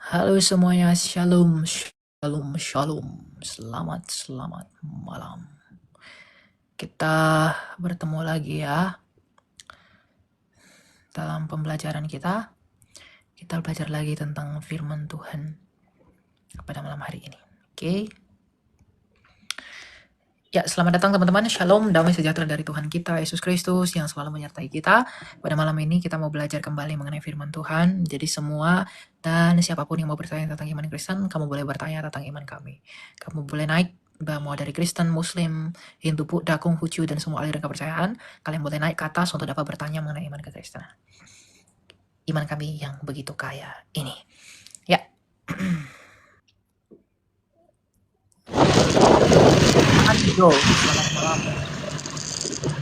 Halo semuanya, shalom, shalom, shalom. Selamat malam. Kita bertemu lagi ya dalam pembelajaran kita. Kita belajar lagi tentang firman Tuhan pada malam hari ini. Oke. Ya, selamat datang teman-teman. Shalom, damai sejahtera dari Tuhan kita, Yesus Kristus yang selalu menyertai kita. Pada malam ini kita mau belajar kembali mengenai firman Tuhan. Jadi semua dan siapapun yang mau bertanya tentang iman Kristen, kamu boleh bertanya tentang iman kami. Kamu boleh naik, mau dari Kristen, Muslim, Hindu, Buddha, Konghucu, dan semua aliran kepercayaan. Kalian boleh naik ke atas untuk dapat bertanya mengenai iman kekristenan. Iman kami yang begitu kaya ini. Ya. Halo, selamat malam.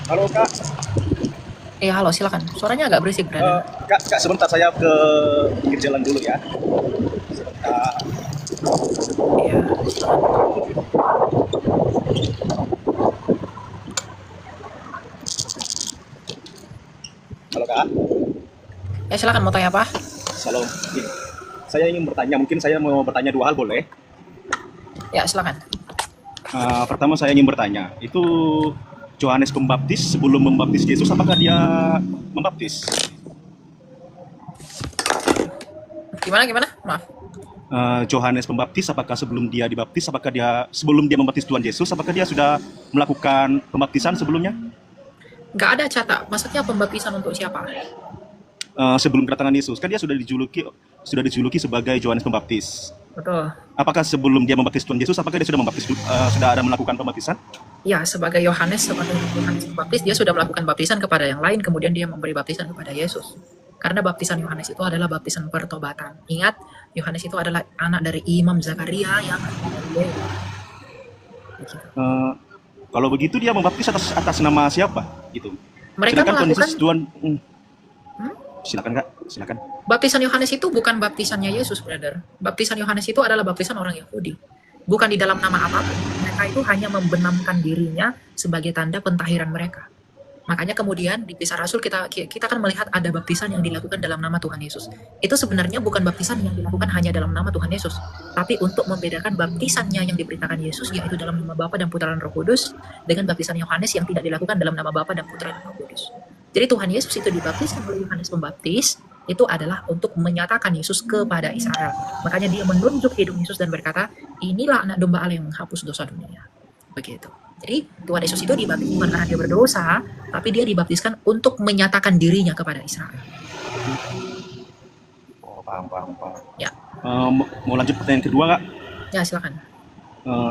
Halo Kak. Halo, silakan. Suaranya agak berisik, brother. Kak, sebentar saya ke pinggir jalan dulu ya. Sebentar. Iya, Halo Kak. ya silakan, mau tanya apa? Salam. Saya ingin bertanya, mungkin saya mau bertanya dua hal boleh? Ya, silakan. Pertama saya ingin bertanya, itu Yohanes Pembaptis sebelum membaptis Yesus, apakah dia membaptis? Gimana? Maaf. Yohanes Pembaptis, apakah sebelum dia dibaptis, sebelum dia membaptis Tuhan Yesus, apakah dia sudah melakukan pembaptisan sebelumnya? Nggak ada catat. Maksudnya pembaptisan untuk siapa? Sebelum kedatangan Yesus, kan dia sudah dijuluki sebagai Yohanes Pembaptis. Betul. Apakah sebelum dia membaptis Tuhan Yesus, apakah dia sudah ada melakukan pembaptisan? Ya, sebagai Yohanes Pembaptis, dia sudah melakukan baptisan kepada yang lain, kemudian dia memberi baptisan kepada Yesus. Karena baptisan Yohanes itu adalah baptisan pertobatan. Ingat, Yohanes itu adalah anak dari Imam Zakaria yang Kalau begitu dia membaptis atas nama siapa gitu? mereka Sedangkan Tuhan melakukan Yesus silakan Kak, silakan. baptisan Yohanes itu bukan baptisannya Yesus, brother. Baptisan Yohanes itu adalah baptisan orang Yahudi. Bukan di dalam nama apapun. Mereka itu hanya membenamkan dirinya sebagai tanda pentahiran mereka. Makanya kemudian di Kisah Rasul kita akan melihat ada baptisan yang dilakukan dalam nama Tuhan Yesus. Itu sebenarnya bukan baptisan yang dilakukan hanya dalam nama Tuhan Yesus, tapi untuk membedakan baptisannya yang diberitakan Yesus, yaitu dalam nama Bapa dan Putra dan Roh Kudus, dengan baptisan Yohanes yang tidak dilakukan dalam nama Bapa dan Putra dan Roh Kudus. Jadi Tuhan Yesus itu dibaptiskan oleh Yohanes Pembaptis, itu adalah untuk menyatakan Yesus kepada Israel. Makanya dia menunjuk hidung Yesus dan berkata, inilah anak domba Allah yang menghapus dosa dunia. Begitu. Jadi Tuhan Yesus itu dibaptis bukan karena dia berdosa, tapi dia dibaptiskan untuk menyatakan dirinya kepada Israel. Oh, paham. Ya. Mau lanjut pertanyaan kedua Kak? Ya, silakan.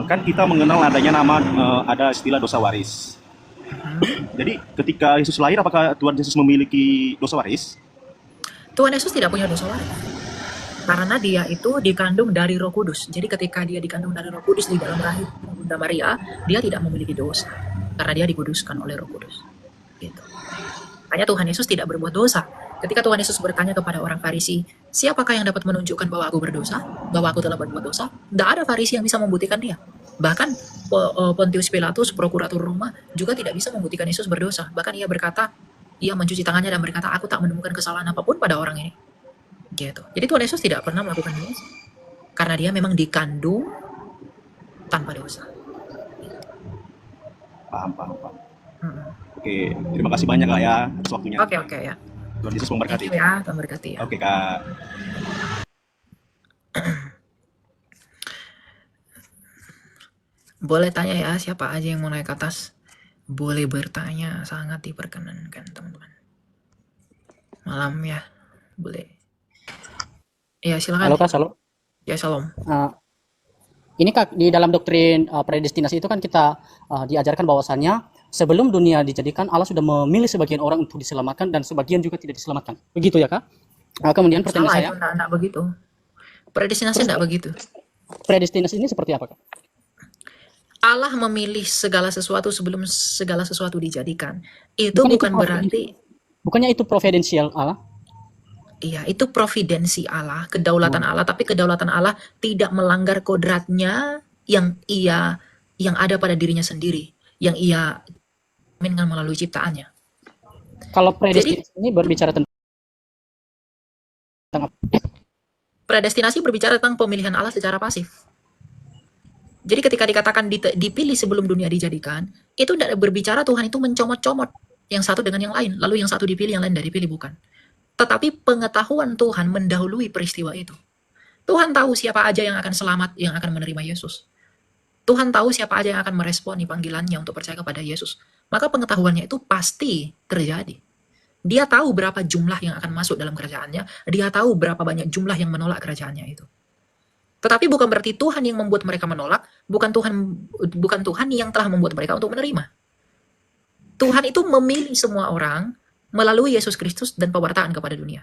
Kan kita mengenal ada istilah dosa waris. Jadi ketika Yesus lahir, apakah Tuhan Yesus memiliki dosa waris? Tuhan Yesus tidak punya dosa waris. Karena dia itu dikandung dari Roh Kudus. Jadi ketika dia dikandung dari Roh Kudus di dalam rahim Bunda Maria, dia tidak memiliki dosa karena dia dikuduskan oleh Roh Kudus. Gitu. Makanya Tuhan Yesus tidak berbuat dosa. Ketika Tuhan Yesus bertanya kepada orang Farisi, siapakah yang dapat menunjukkan bahwa aku berdosa, bahwa aku telah berbuat dosa? Tidak ada Farisi yang bisa membuktikan dia. Bahkan Pontius Pilatus, prokurator Roma, juga tidak bisa membuktikan Yesus berdosa. Bahkan ia berkata, ia mencuci tangannya dan berkata, aku tak menemukan kesalahan apapun pada orang ini. Gitu. Jadi Tuhan Yesus tidak pernah melakukan dosa. Karena dia memang dikandung tanpa dosa. Paham. Oke, terima kasih banyak Kak ya atas waktunya. Oke ya. Tuhan Yesus memberkati. Thank you ya, Tuhan berkati ya. Oke Kak. Boleh tanya ya, siapa aja yang mau naik ke atas. Boleh bertanya, sangat diperkenankan teman-teman. Malam ya, boleh. Ya silakan. Halo Kak, salam. Ya salam. Ini Kak, di dalam doktrin predestinasi itu kan kita diajarkan bahwasannya sebelum dunia dijadikan, Allah sudah memilih sebagian orang untuk diselamatkan dan sebagian juga tidak diselamatkan. Begitu ya Kak? Kemudian pertanyaan saya. Salah, itu enggak begitu. Predestinasi enggak begitu. Predestinasi ini seperti apa Kak? Allah memilih segala sesuatu sebelum segala sesuatu dijadikan. Itu bukan berarti. Bukannya itu providensial Allah? Iya, itu providensi Allah, kedaulatan Allah, tapi kedaulatan Allah tidak melanggar kodratnya yang ada pada dirinya sendiri, yang ia aminkan melalui ciptaannya. Kalau predestinasi ini berbicara tentang apa? Predestinasi berbicara tentang pemilihan Allah secara pasif. Jadi ketika dikatakan dipilih sebelum dunia dijadikan, itu tidak berbicara Tuhan itu mencomot-comot yang satu dengan yang lain, lalu yang satu dipilih, yang lain tidak dipilih, bukan. Tetapi pengetahuan Tuhan mendahului peristiwa itu. Tuhan tahu siapa aja yang akan selamat, yang akan menerima Yesus. Tuhan tahu siapa aja yang akan meresponi panggilannya untuk percaya kepada Yesus. Maka pengetahuannya itu pasti terjadi. Dia tahu berapa jumlah yang akan masuk dalam kerajaannya. Dia tahu berapa banyak jumlah yang menolak kerajaannya itu. Tetapi bukan berarti Tuhan yang membuat mereka menolak, bukan Tuhan yang telah membuat mereka untuk menerima. Tuhan itu memilih semua orang melalui Yesus Kristus dan pewartaan kepada dunia.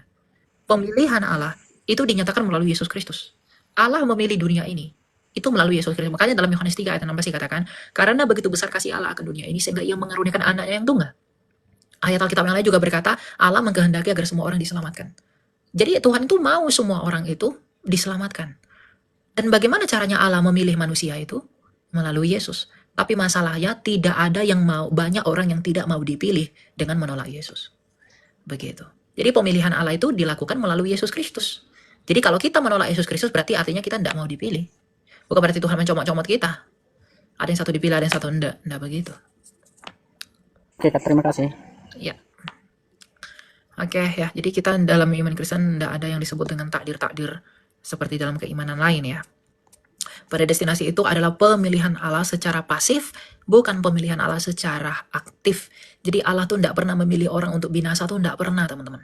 Pemilihan Allah itu dinyatakan melalui Yesus Kristus. Allah memilih dunia ini itu melalui Yesus Kristus. Makanya dalam Yohanes 3 ayat 16 dikatakan, karena begitu besar kasih Allah akan dunia ini sehingga ia mengaruniakan anaknya yang tunggal. Ayat Alkitab yang lain juga berkata, Allah mengkehendaki agar semua orang diselamatkan. Jadi Tuhan itu mau semua orang itu diselamatkan. Dan bagaimana caranya Allah memilih manusia itu? Melalui Yesus. Tapi masalahnya tidak ada yang mau, banyak orang yang tidak mau dipilih dengan menolak Yesus. Begitu. Jadi pemilihan Allah itu dilakukan melalui Yesus Kristus. Jadi kalau kita menolak Yesus Kristus berarti artinya kita tidak mau dipilih. Bukan berarti Tuhan mencomot-comot kita. Ada yang satu dipilih, ada yang satu enggak. Enggak begitu. Oke, Kak, terima kasih. Ya. Oke ya, jadi kita dalam iman Kristen tidak ada yang disebut dengan takdir-takdir seperti dalam keimanan lain ya. Predestinasi itu adalah pemilihan Allah secara pasif, bukan pemilihan Allah secara aktif. Jadi Allah tuh tidak pernah memilih orang untuk binasa, tuh tidak pernah teman-teman.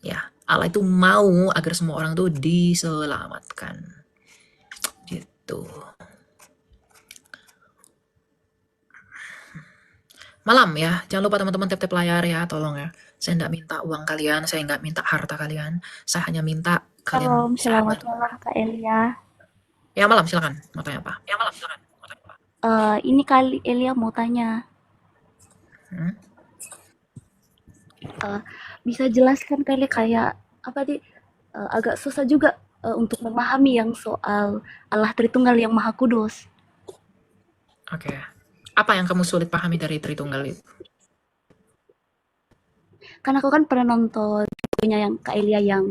Ya, Allah itu mau agar semua orang tuh diselamatkan. Gitu. Malam ya, jangan lupa teman-teman tap-tap layar ya, tolong ya. Saya tidak minta uang kalian, saya nggak minta harta kalian. Saya hanya minta kalian Selamat malam Kak Elia. Ya malam, silakan. Mau tanya apa? Ya malam, silakan. Mau tanya apa? Ini kali Elia mau tanya, Hmm? bisa jelaskan kali kayak apa di agak susah juga untuk memahami yang soal Allah Tritunggal yang Maha Kudus. Oke. Apa yang kamu sulit pahami dari Tritunggal itu? Karena aku kan pernah nonton videonya yang Kak Elia yang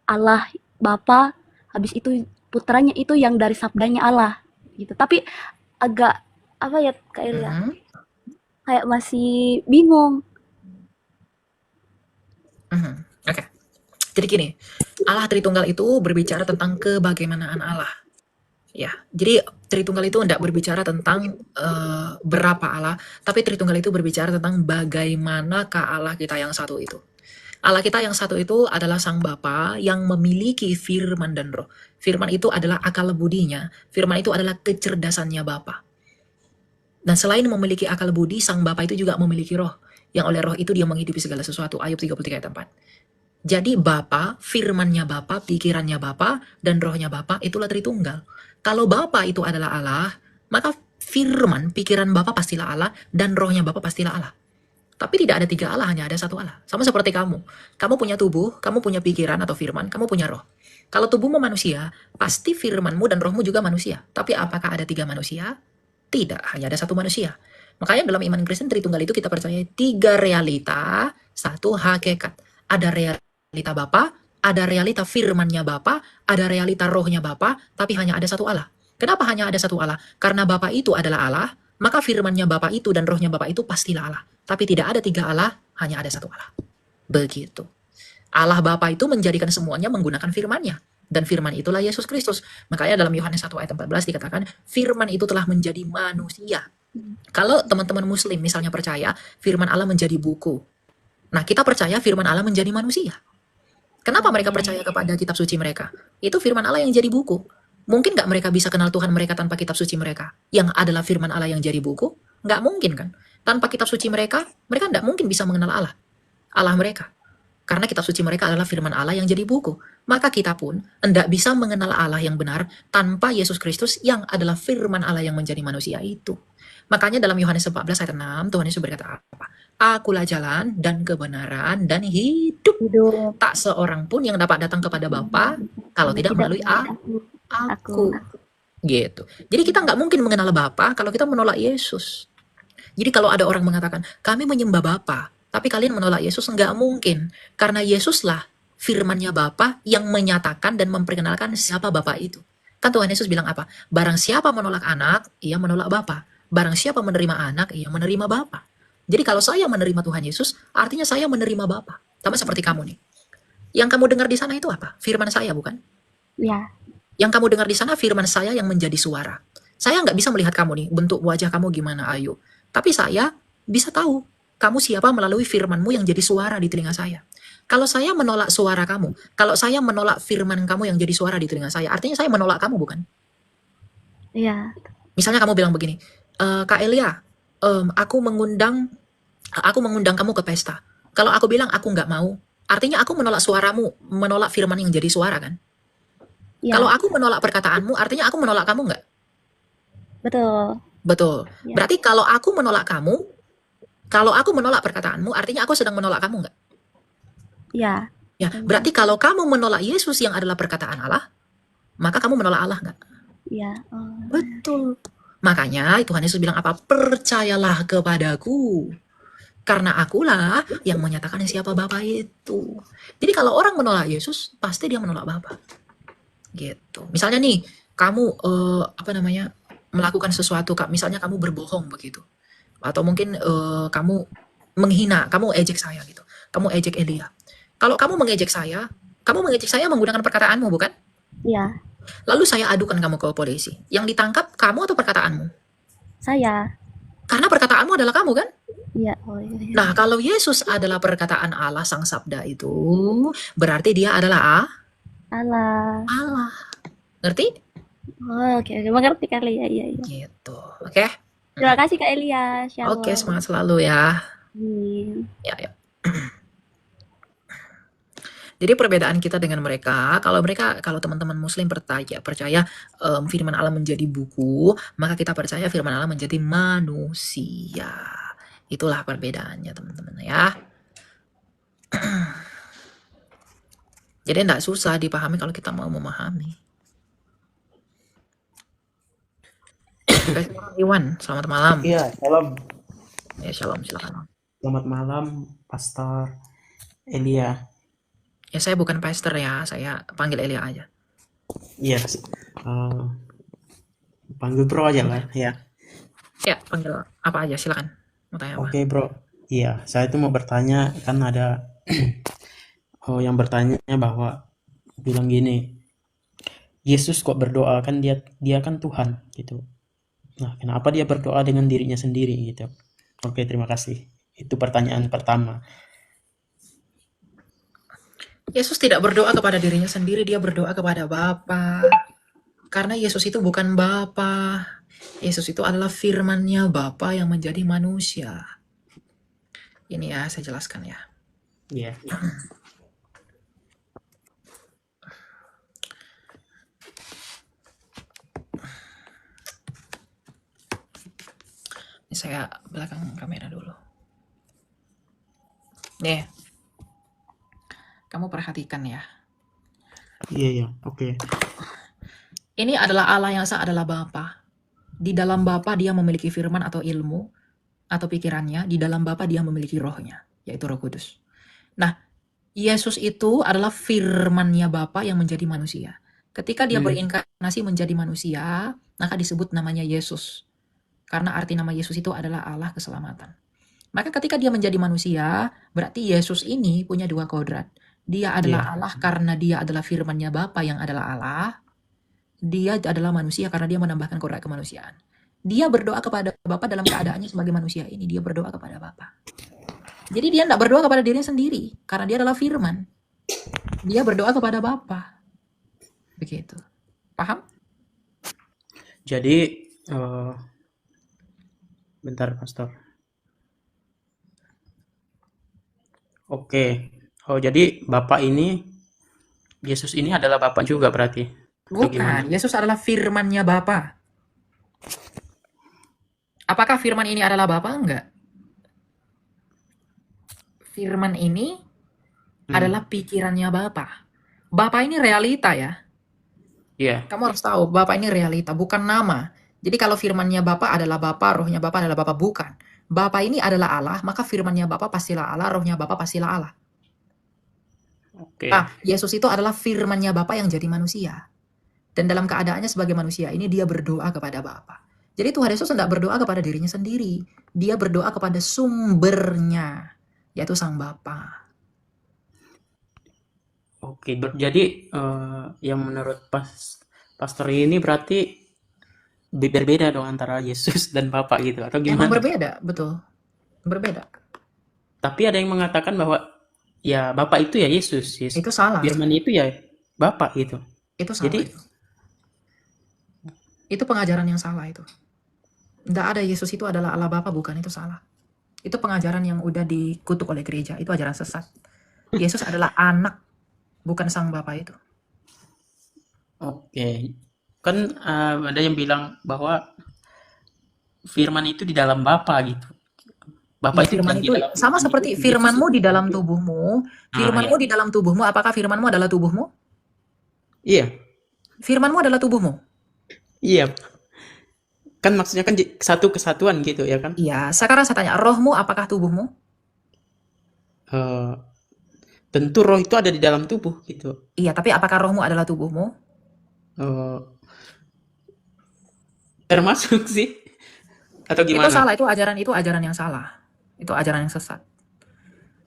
Allah Bapa, habis itu putranya itu yang dari sabdanya Allah gitu. Tapi agak apa ya Kak Elia, Hmm? kayak masih bingung. Oke. Jadi gini, Allah Tritunggal itu berbicara tentang kebagaimanaan Allah. Ya, jadi Tritunggal itu tidak berbicara tentang berapa Allah, tapi Tritunggal itu berbicara tentang bagaimanakah Allah kita yang satu itu. Allah kita yang satu itu adalah Sang Bapa yang memiliki firman dan roh. Firman itu adalah akal budinya. Firman itu adalah kecerdasannya Bapa. Dan selain memiliki akal budi, Sang Bapa itu juga memiliki roh. Yang oleh roh itu dia menghidupi segala sesuatu. Ayub 33 ayat 4. Jadi Bapa, firmannya Bapa, pikirannya Bapa, dan rohnya Bapa itulah Tritunggal. Kalau Bapa itu adalah Allah, maka firman, pikiran Bapa pastilah Allah, dan rohnya Bapa pastilah Allah. Tapi tidak ada tiga Allah, hanya ada satu Allah. Sama seperti kamu. Kamu punya tubuh, kamu punya pikiran atau firman, kamu punya roh. Kalau tubuhmu manusia, pasti firmanmu dan rohmu juga manusia. Tapi apakah ada tiga manusia? Tidak, hanya ada satu manusia. Makanya dalam iman Kristen Tritunggal itu kita percaya tiga realita, satu hakikat. Ada realita Bapa, ada realita firmannya Bapa, ada realita rohnya Bapa, tapi hanya ada satu Allah. Kenapa hanya ada satu Allah? Karena Bapa itu adalah Allah, maka firmannya Bapa itu dan rohnya Bapa itu pastilah Allah. Tapi tidak ada tiga Allah, hanya ada satu Allah. Begitu. Allah Bapa itu menjadikan semuanya menggunakan firman-Nya. Dan firman itulah Yesus Kristus. Makanya dalam Yohanes 1 ayat 14 dikatakan, firman itu telah menjadi manusia. Kalau teman-teman muslim misalnya percaya, firman Allah menjadi buku. Nah, kita percaya firman Allah menjadi manusia. Kenapa mereka percaya kepada kitab suci mereka? Itu firman Allah yang jadi buku. Mungkin nggak mereka bisa kenal Tuhan mereka tanpa kitab suci mereka? Yang adalah firman Allah yang jadi buku? Nggak mungkin kan? Tanpa kitab suci mereka nggak mungkin bisa mengenal Allah. Allah mereka. Karena kitab suci mereka adalah firman Allah yang jadi buku. Maka kita pun tidak bisa mengenal Allah yang benar tanpa Yesus Kristus yang adalah firman Allah yang menjadi manusia itu. Makanya dalam Yohanes 14 ayat 6, Tuhan Yesus berkata apa? Akulah jalan dan kebenaran dan hidup. Tak seorang pun yang dapat datang kepada Bapa kalau tidak melalui aku. Gitu. Jadi kita nggak mungkin mengenal Bapa kalau kita menolak Yesus. Jadi kalau ada orang mengatakan, kami menyembah Bapa, tapi kalian menolak Yesus, nggak mungkin. Karena Yesuslah firman-Nya Bapa yang menyatakan dan memperkenalkan siapa Bapa itu. Kan Tuhan Yesus bilang apa? Barang siapa menolak anak, ia menolak Bapa. Barang siapa menerima anak, ia menerima Bapa. Jadi kalau saya menerima Tuhan Yesus, artinya saya menerima Bapa. Sama seperti kamu nih. Yang kamu dengar di sana itu apa? Firman saya, bukan? Ya, Yang kamu dengar di sana firman saya yang menjadi suara. Saya nggak bisa melihat kamu nih, bentuk wajah kamu gimana, Ayu. Tapi saya bisa tahu kamu siapa melalui firmanmu yang jadi suara di telinga saya. Kalau saya menolak suara kamu, kalau saya menolak firman kamu yang jadi suara di telinga saya, artinya saya menolak kamu, bukan? ya, Misalnya kamu bilang begini, Kak Elia, aku mengundang kamu ke pesta. Kalau aku bilang aku nggak mau, artinya aku menolak suaramu, menolak firman yang jadi suara kan? Kalau ya, aku menolak perkataanmu, artinya aku menolak kamu nggak? betul. Betul. Ya, Berarti kalau aku menolak kamu, kalau aku menolak perkataanmu, artinya aku sedang menolak kamu nggak? ya, Ya, berarti kalau kamu menolak Yesus yang adalah perkataan Allah, maka kamu menolak Allah nggak? ya. Betul. Makanya Tuhan Yesus bilang apa? Percayalah kepadaku. Karena akulah yang menyatakan siapa Bapa itu. Jadi kalau orang menolak Yesus, pasti dia menolak Bapa. Gitu. Misalnya nih, kamu melakukan sesuatu, misalnya kamu berbohong begitu. Atau mungkin kamu menghina, kamu ejek saya gitu. Kamu ejek Elia. Kalau kamu mengejek saya menggunakan perkataanmu, bukan? Ya, Lalu saya adukan kamu ke polisi. Yang ditangkap kamu atau perkataanmu? saya. Karena perkataanmu adalah kamu kan? Ya, oh iya, iya. Nah, kalau Yesus adalah perkataan Allah Sang Sabda itu, berarti dia adalah Allah. Allah. Ngerti? Oh, oke, oke. Mengerti kali ya, iya, iya. Gitu. Oke? Terima kasih Kak Elia. Oke, Shalom. semangat selalu ya. Amin. Ya, ya. Jadi perbedaan kita dengan mereka, kalau teman-teman Muslim percaya firman Allah menjadi buku, maka kita percaya firman Allah menjadi manusia. Itulah perbedaannya teman-teman ya. Jadi tidak susah dipahami kalau kita mau memahami. Oke, Iwan, selamat malam. Iya, shalom. Ya, shalom, silakan. Selamat malam, Pastor Elia. Ya, saya bukan pastor ya, saya panggil Elia aja. Iya, panggil bro aja lah ya. Ya, panggil apa aja, silakan. Mau tanya apa? Oke bro, iya, saya itu mau bertanya, kan ada yang bertanya bahwa bilang gini, Yesus kok berdoa, kan dia kan Tuhan gitu. Nah, kenapa dia berdoa dengan dirinya sendiri gitu? Oke, terima kasih. Itu pertanyaan pertama. Yesus tidak berdoa kepada dirinya sendiri, dia berdoa kepada Bapa. Karena Yesus itu bukan Bapa. Yesus itu adalah firman-Nya Bapa yang menjadi manusia. Ini ya, saya jelaskan ya. Iya. Ini saya belakang kamera dulu. Nih, kamu perhatikan ya. Iya, oke. Ini adalah Allah yang esa adalah Bapa. Di dalam Bapa dia memiliki firman atau ilmu atau pikirannya. Di dalam Bapa dia memiliki rohnya, yaitu Roh Kudus. Nah, Yesus itu adalah firman-Nya Bapa yang menjadi manusia. Ketika dia berinkarnasi menjadi manusia, maka disebut namanya Yesus. Karena arti nama Yesus itu adalah Allah keselamatan. Maka ketika dia menjadi manusia, berarti Yesus ini punya dua kodrat. Dia adalah Allah karena dia adalah firman-Nya Bapa yang adalah Allah. Dia adalah manusia karena dia menambahkan kodrat kemanusiaan. Dia berdoa kepada Bapa dalam keadaannya sebagai manusia ini. Dia berdoa kepada Bapa. Jadi dia tidak berdoa kepada dirinya sendiri. Karena dia adalah firman. Dia berdoa kepada Bapa. Begitu. Paham? Jadi, bentar, Pastor. Oke. Oh, jadi Bapak ini, Yesus ini adalah Bapak juga berarti? Bukan. Yesus adalah firman-Nya Bapa. Apakah firman ini adalah Bapa? Enggak. Firman ini adalah pikirannya Bapa. Bapa ini realita ya. Iya. Kamu harus tahu, Bapa ini realita, bukan nama. Jadi kalau firmannya Bapa adalah Bapa, rohnya Bapa adalah Bapa, bukan. Bapa ini adalah Allah, maka firmannya Bapa pastilah Allah, rohnya Bapa pastilah Allah. Oke. Yesus itu adalah firman-Nya Bapa yang jadi manusia. Dan dalam keadaannya sebagai manusia ini dia berdoa kepada Bapa. Jadi Tuhan Yesus tidak berdoa kepada dirinya sendiri. Dia berdoa kepada sumbernya, yaitu Sang Bapa. Oke, jadi yang menurut pastor ini berarti berbeda dong antara Yesus dan Bapa gitu atau Emang gimana? berbeda, betul. Berbeda. Tapi ada yang mengatakan bahwa ya Bapa itu ya Yesus, Itu salah. Firman itu ya Bapa gitu. Itu salah Jadi itu. Itu pengajaran yang salah itu. Tidak ada Yesus itu adalah Allah Bapa, bukan, itu salah. Itu pengajaran yang udah dikutuk oleh gereja, itu ajaran sesat. Yesus adalah anak, bukan Sang Bapa itu. oke. Kan ada yang bilang bahwa Firman itu di dalam Bapa gitu. Bapa Ya, itu firman bukan di itu dalam sama Firman seperti itu, firmanmu Yesus di itu dalam itu. tubuhmu. Ah, Firmanmu ya. di dalam tubuhmu, apakah firmanmu adalah tubuhmu? Iya, Firmanmu adalah tubuhmu. iya. Kan maksudnya kan satu kesatuan gitu ya kan? Iya, sekarang saya tanya, rohmu apakah tubuhmu? Eh, tentu roh itu ada di dalam tubuh gitu. Iya, tapi apakah rohmu adalah tubuhmu? Eh, termasuk sih atau Itu gimana? salah, itu ajaran yang salah. Itu ajaran yang sesat.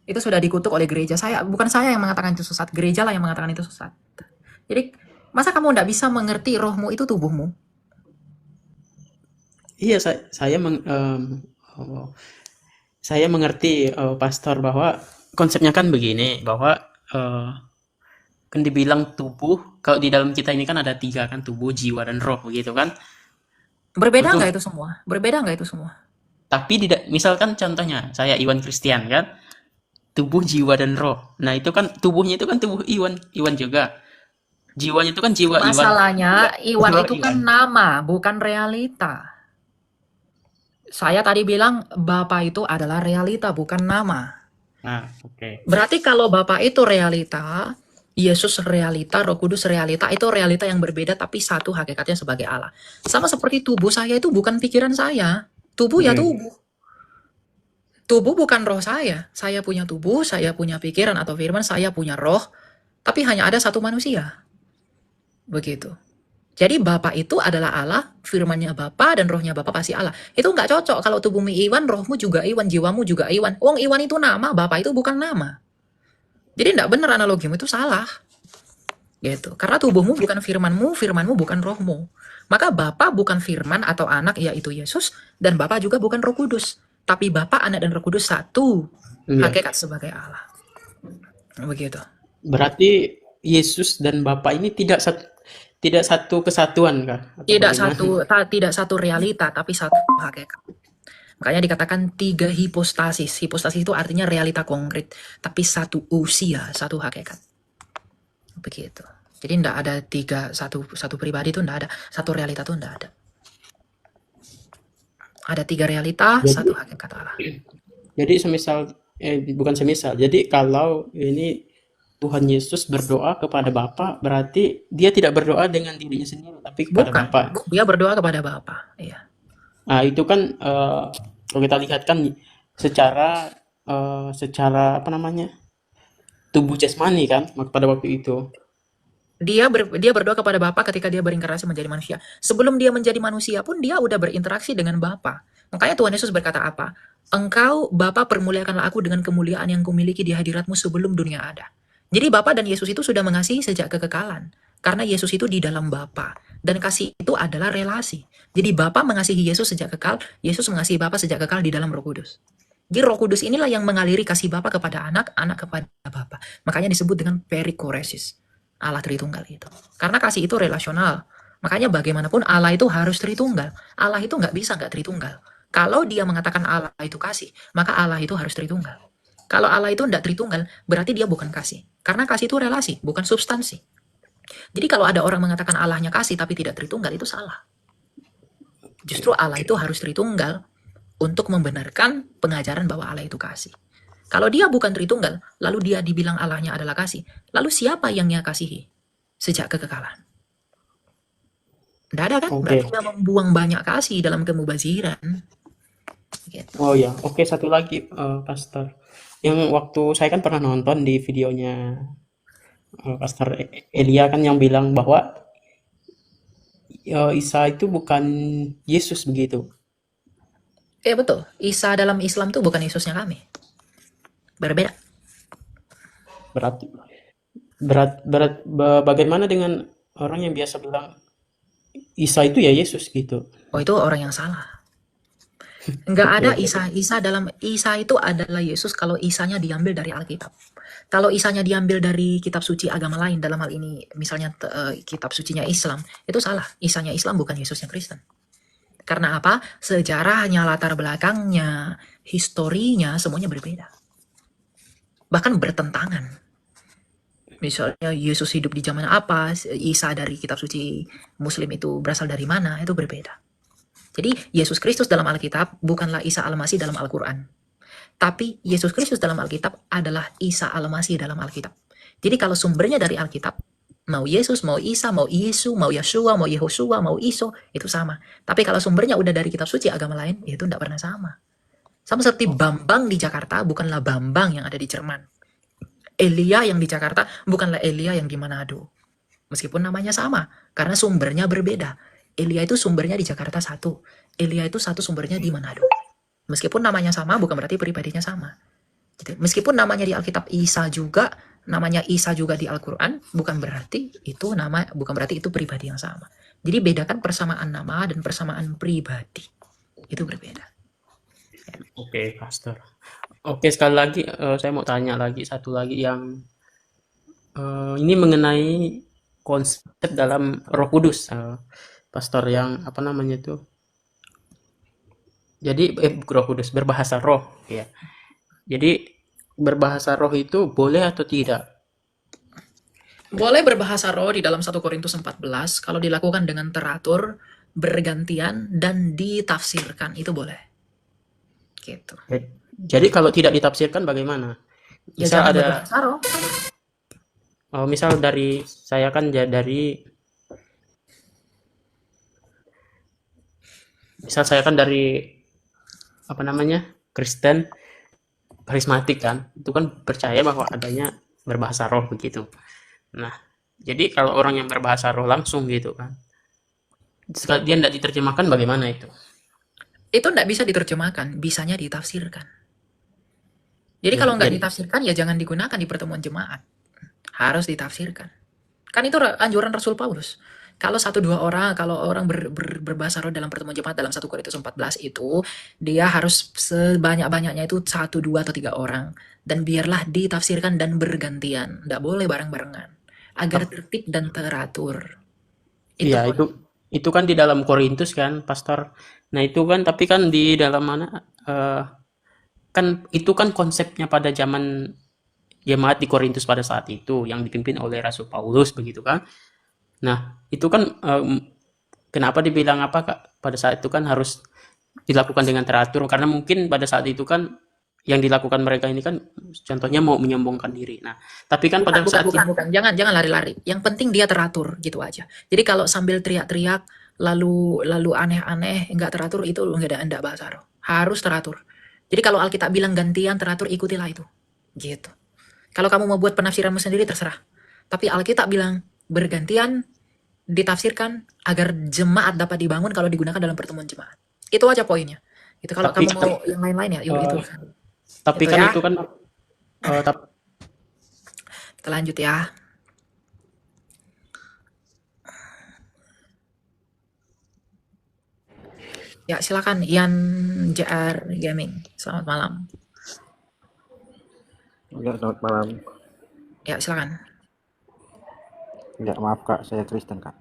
Itu sudah dikutuk oleh gereja. Bukan saya yang mengatakan itu sesat, gereja lah yang mengatakan itu sesat. Jadi, masa kamu tidak bisa mengerti rohmu itu tubuhmu? Iya, oh, saya mengerti pastor bahwa konsepnya kan begini bahwa kan dibilang tubuh kalau di dalam kita ini kan ada tiga kan tubuh, jiwa dan roh gitu kan. Berbeda Betul. nggak itu semua? Berbeda nggak itu semua? Tapi misalkan contohnya saya Iwan Christian kan tubuh, jiwa dan roh. Nah itu kan tubuhnya itu kan tubuh Iwan juga. Jiwanya itu kan jiwa Iwan. Masalahnya, Iwan Jiwa itu kan nama, bukan realita. Saya tadi bilang Bapa itu adalah realita, bukan nama. Nah, oke. Berarti kalau Bapa itu realita, Yesus realita, Roh Kudus realita, itu realita yang berbeda tapi satu hakikatnya sebagai Allah. Sama seperti tubuh saya itu bukan pikiran saya. Tubuh ya tubuh. Tubuh bukan roh saya. Saya punya tubuh, saya punya pikiran atau firman, saya punya roh, tapi hanya ada satu manusia. Begitu. Jadi Bapa itu adalah Allah, firmannya Bapa dan rohnya Bapa pasti Allah. Itu nggak cocok kalau tubuhmu Iwan, rohmu juga Iwan, jiwamu juga Iwan. Wong Iwan itu nama, Bapa itu bukan nama. Jadi nggak benar analogimu, itu salah. Gitu. Karena tubuhmu bukan firmanmu, firmanmu bukan rohmu. Maka Bapa bukan firman atau anak, yaitu Yesus, dan Bapa juga bukan Roh Kudus. Tapi Bapa, Anak, dan Roh Kudus satu Iya. hakikat sebagai Allah. Begitu. Berarti Yesus dan Bapa ini tidak satu kesatuan kah? Atau bagaimana? Tidak satu realita, tapi satu hakikat. Makanya dikatakan 3 hipostasis. Hipostasis itu artinya realita konkret, tapi satu usia, satu hakikat. Begitu. Jadi tidak ada satu pribadi itu tidak ada, satu realita itu tidak ada. Ada 3 realita, satu hakikat Allah. Jadi bukan semisal. Jadi kalau ini Tuhan Yesus berdoa kepada Bapa, berarti dia tidak berdoa dengan dirinya sendiri, tapi kepada Bukan, Bapa. dia berdoa kepada Bapa. Iya. Nah, itu kan kalau kita lihat kan secara apa namanya? Tubuh jasmani kan pada waktu itu. Dia berdoa kepada Bapa ketika dia berinkarnasi menjadi manusia. Sebelum dia menjadi manusia pun dia udah berinteraksi dengan Bapa. Makanya Tuhan Yesus berkata apa? Engkau Bapa permuliakanlah aku dengan kemuliaan yang kumiliki di hadiratmu sebelum dunia ada. Jadi Bapa dan Yesus itu sudah mengasihi sejak kekekalan. Karena Yesus itu di dalam Bapa. Dan kasih itu adalah relasi. Jadi Bapa mengasihi Yesus sejak kekal, Yesus mengasihi Bapa sejak kekal di dalam Roh Kudus. Jadi Roh Kudus inilah yang mengaliri kasih Bapa kepada anak, anak kepada Bapa. Makanya disebut dengan perikoresis. Allah Tritunggal itu. Karena kasih itu relasional. Makanya bagaimanapun Allah itu harus Tritunggal. Allah itu nggak bisa nggak Tritunggal. Kalau dia mengatakan Allah itu kasih, maka Allah itu harus Tritunggal. Kalau Allah itu nggak Tritunggal, berarti dia bukan kasih. Karena kasih itu relasi, bukan substansi. Jadi kalau ada orang mengatakan Allahnya kasih tapi tidak Tritunggal, itu salah. Justru Allah itu harus Tritunggal untuk membenarkan pengajaran bahwa Allah itu kasih. Kalau dia bukan Tritunggal, lalu dia dibilang Allahnya adalah kasih, lalu siapa yang dia kasihi sejak kekekalan? Tidak ada kan? Berarti dia membuang banyak kasih dalam kemubaziran. Gitu. Oh ya, oke, satu lagi Pastor. Yang waktu saya kan pernah nonton di videonya Pastor Elia kan yang bilang bahwa Isa itu bukan Yesus begitu. Betul. Isa dalam Islam tuh bukan Yesusnya kami. Berbeda. Berarti bagaimana dengan orang yang biasa bilang Isa itu ya Yesus gitu. Oh, itu orang yang salah. Enggak Oke, ada oke. Isa itu adalah Yesus kalau Isanya diambil dari Alkitab. Kalau Isanya diambil dari kitab suci agama lain, dalam hal ini misalnya kitab sucinya Islam, itu salah. Isanya Islam bukan Yesusnya Kristen. Karena apa? Sejarahnya, latar belakangnya, historinya semuanya berbeda. Bahkan bertentangan. Misalnya Yesus hidup di zaman apa, Isa dari kitab suci Muslim itu berasal dari mana, itu berbeda. Jadi Yesus Kristus dalam Alkitab bukanlah Isa Al-Masih dalam Al-Quran. Tapi Yesus Kristus dalam Alkitab adalah Isa Al-Masih dalam Alkitab. Jadi kalau sumbernya dari Alkitab, mau Yesus, mau Isa, mau Yesus, mau Yeshua, mau Yehosua, mau Iso, itu sama. Tapi kalau sumbernya udah dari kitab suci agama lain, itu tidak pernah sama. Sama seperti Bambang di Jakarta bukanlah Bambang yang ada di Jerman. Elia yang di Jakarta bukanlah Elia yang di Manado. Meskipun namanya sama, karena sumbernya berbeda. Elia itu sumbernya di Jakarta satu. Elia itu satu sumbernya di Manado. Meskipun namanya sama, bukan berarti pribadinya sama. Gitu. Meskipun namanya di Alkitab Isa juga, namanya Isa juga di Al-Quran, bukan berarti itu pribadi yang sama. Jadi bedakan persamaan nama dan persamaan pribadi. Itu berbeda. Oke, Pastor. Oke, sekali lagi saya mau tanya lagi satu lagi yang ini mengenai konsep dalam Roh Kudus, Pastor yang apa namanya itu? Jadi Roh Kudus berbahasa roh, ya. Jadi berbahasa roh itu boleh atau tidak? Boleh berbahasa roh di dalam 1 Korintus 14 kalau dilakukan dengan teratur, bergantian, dan ditafsirkan. Itu boleh. Gitu. Jadi kalau tidak ditafsirkan bagaimana? Ya Misal jangan ada, berbahasa roh. misal dari saya kan dari apa namanya Kristen karismatik kan, itu kan percaya bahwa adanya berbahasa roh begitu. Nah, jadi kalau orang yang berbahasa roh langsung gitu kan, dia tidak diterjemahkan bagaimana itu? Itu tidak bisa diterjemahkan, bisanya ditafsirkan. Jadi Ya, kalau nggak jadi ditafsirkan, ya jangan digunakan di pertemuan jemaat. Harus ditafsirkan. Kan itu anjuran Rasul Paulus. Kalau kalau orang berbahasa roh dalam pertemuan jemaat dalam 1 Korintus 14 itu, dia harus sebanyak-banyaknya itu 1, 2, atau 3 orang. Dan biarlah ditafsirkan dan bergantian. Tidak boleh bareng-barengan. Agar tertib dan teratur. Itu iya itu kan di dalam Korintus kan, Pastor. Nah itu kan tapi kan di dalam mana kan itu kan konsepnya pada zaman jemaat di Korintus pada saat itu yang dipimpin oleh Rasul Paulus begitu kan. Nah itu kan kenapa dibilang apa Kak? Pada saat itu kan harus dilakukan dengan teratur karena mungkin pada saat itu kan yang dilakukan mereka ini kan contohnya mau menyombongkan diri. Nah, tapi kan pada saat bukan. Jangan lari-lari. Yang penting dia teratur gitu aja. Jadi kalau sambil teriak-teriak lalu aneh-aneh nggak teratur itu enggak bahasa roh. Harus teratur. Jadi kalau Alkitab bilang gantian teratur ikutilah itu. Gitu. Kalau kamu mau buat penafsiranmu sendiri terserah. Tapi Alkitab bilang bergantian ditafsirkan agar jemaat dapat dibangun kalau digunakan dalam pertemuan jemaat. Itu aja poinnya. Itu kalau Tapi kamu mau yang lain-lain ya, yuk itu. tapi Itu kan ya. itu kan Kita lanjut ya. Ya, silakan Ian JR Gaming. Selamat malam. Ya, selamat malam. Ya, silakan. Ya, maaf Kak, saya Kristen Kak.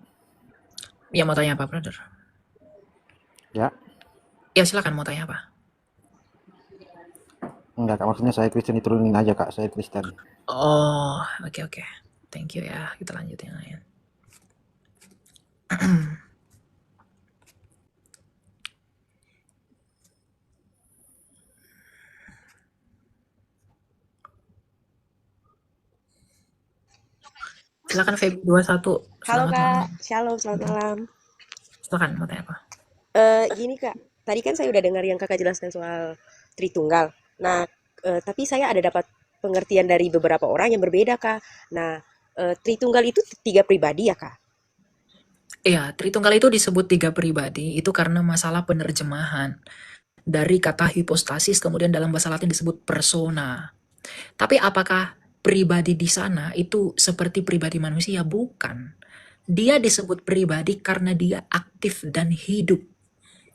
Ya, mau tanya apa, brother? Ya, Ya, silakan mau tanya apa? enggak Kak, maksudnya saya Kristen diturunin aja Kak, saya Kristen. Oh, oke. Thank you ya. Kita lanjut yang lain. Silakan Feby 21. Halo Selamat Kak, malam. Shalom, selamat malam. Silakan mau tanya apa? Gini Kak, tadi kan saya udah dengar yang Kakak jelaskan soal Tritunggal. Nah, tapi saya ada dapat pengertian dari beberapa orang yang berbeda Kak. Nah, Tritunggal itu tiga pribadi ya Kak? Iya, Tritunggal itu disebut tiga pribadi, itu karena masalah penerjemahan. Dari kata hipostasis, kemudian dalam bahasa Latin disebut persona. Tapi apakah pribadi di sana itu seperti pribadi manusia? Bukan. Dia disebut pribadi karena dia aktif dan hidup.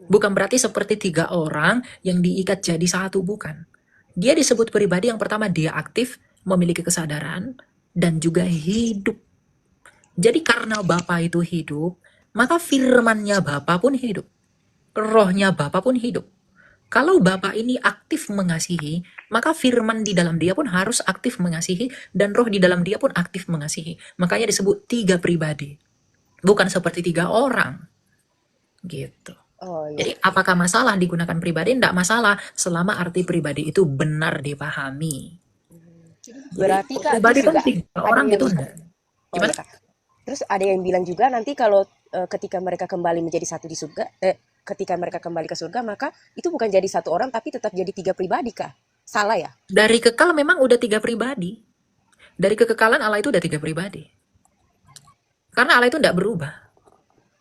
Bukan berarti seperti tiga orang yang diikat jadi satu, bukan. Dia disebut pribadi yang pertama dia aktif, memiliki kesadaran, dan juga hidup. Jadi karena Bapa itu hidup, maka firmannya Bapa pun hidup. Rohnya Bapa pun hidup. Kalau Bapa ini aktif mengasihi, maka firman di dalam dia pun harus aktif mengasihi, dan roh di dalam dia pun aktif mengasihi. Makanya disebut tiga pribadi. Bukan seperti tiga orang. Gitu. Oh iya. Jadi apakah masalah digunakan pribadi? Tidak masalah, selama arti pribadi itu benar dipahami. Berarti Kak, Pribadi terus kan juga tiga ada orang yang gitu enggak. oh Gimana? iya Kak. Terus ada yang bilang juga nanti kalau ketika mereka kembali menjadi satu di surga, ketika mereka kembali ke surga, maka itu bukan jadi satu orang tapi tetap jadi tiga pribadi Kak. Salah ya? Dari kekal memang udah tiga pribadi. Dari kekekalan Allah itu udah tiga pribadi. Karena Allah itu tidak berubah.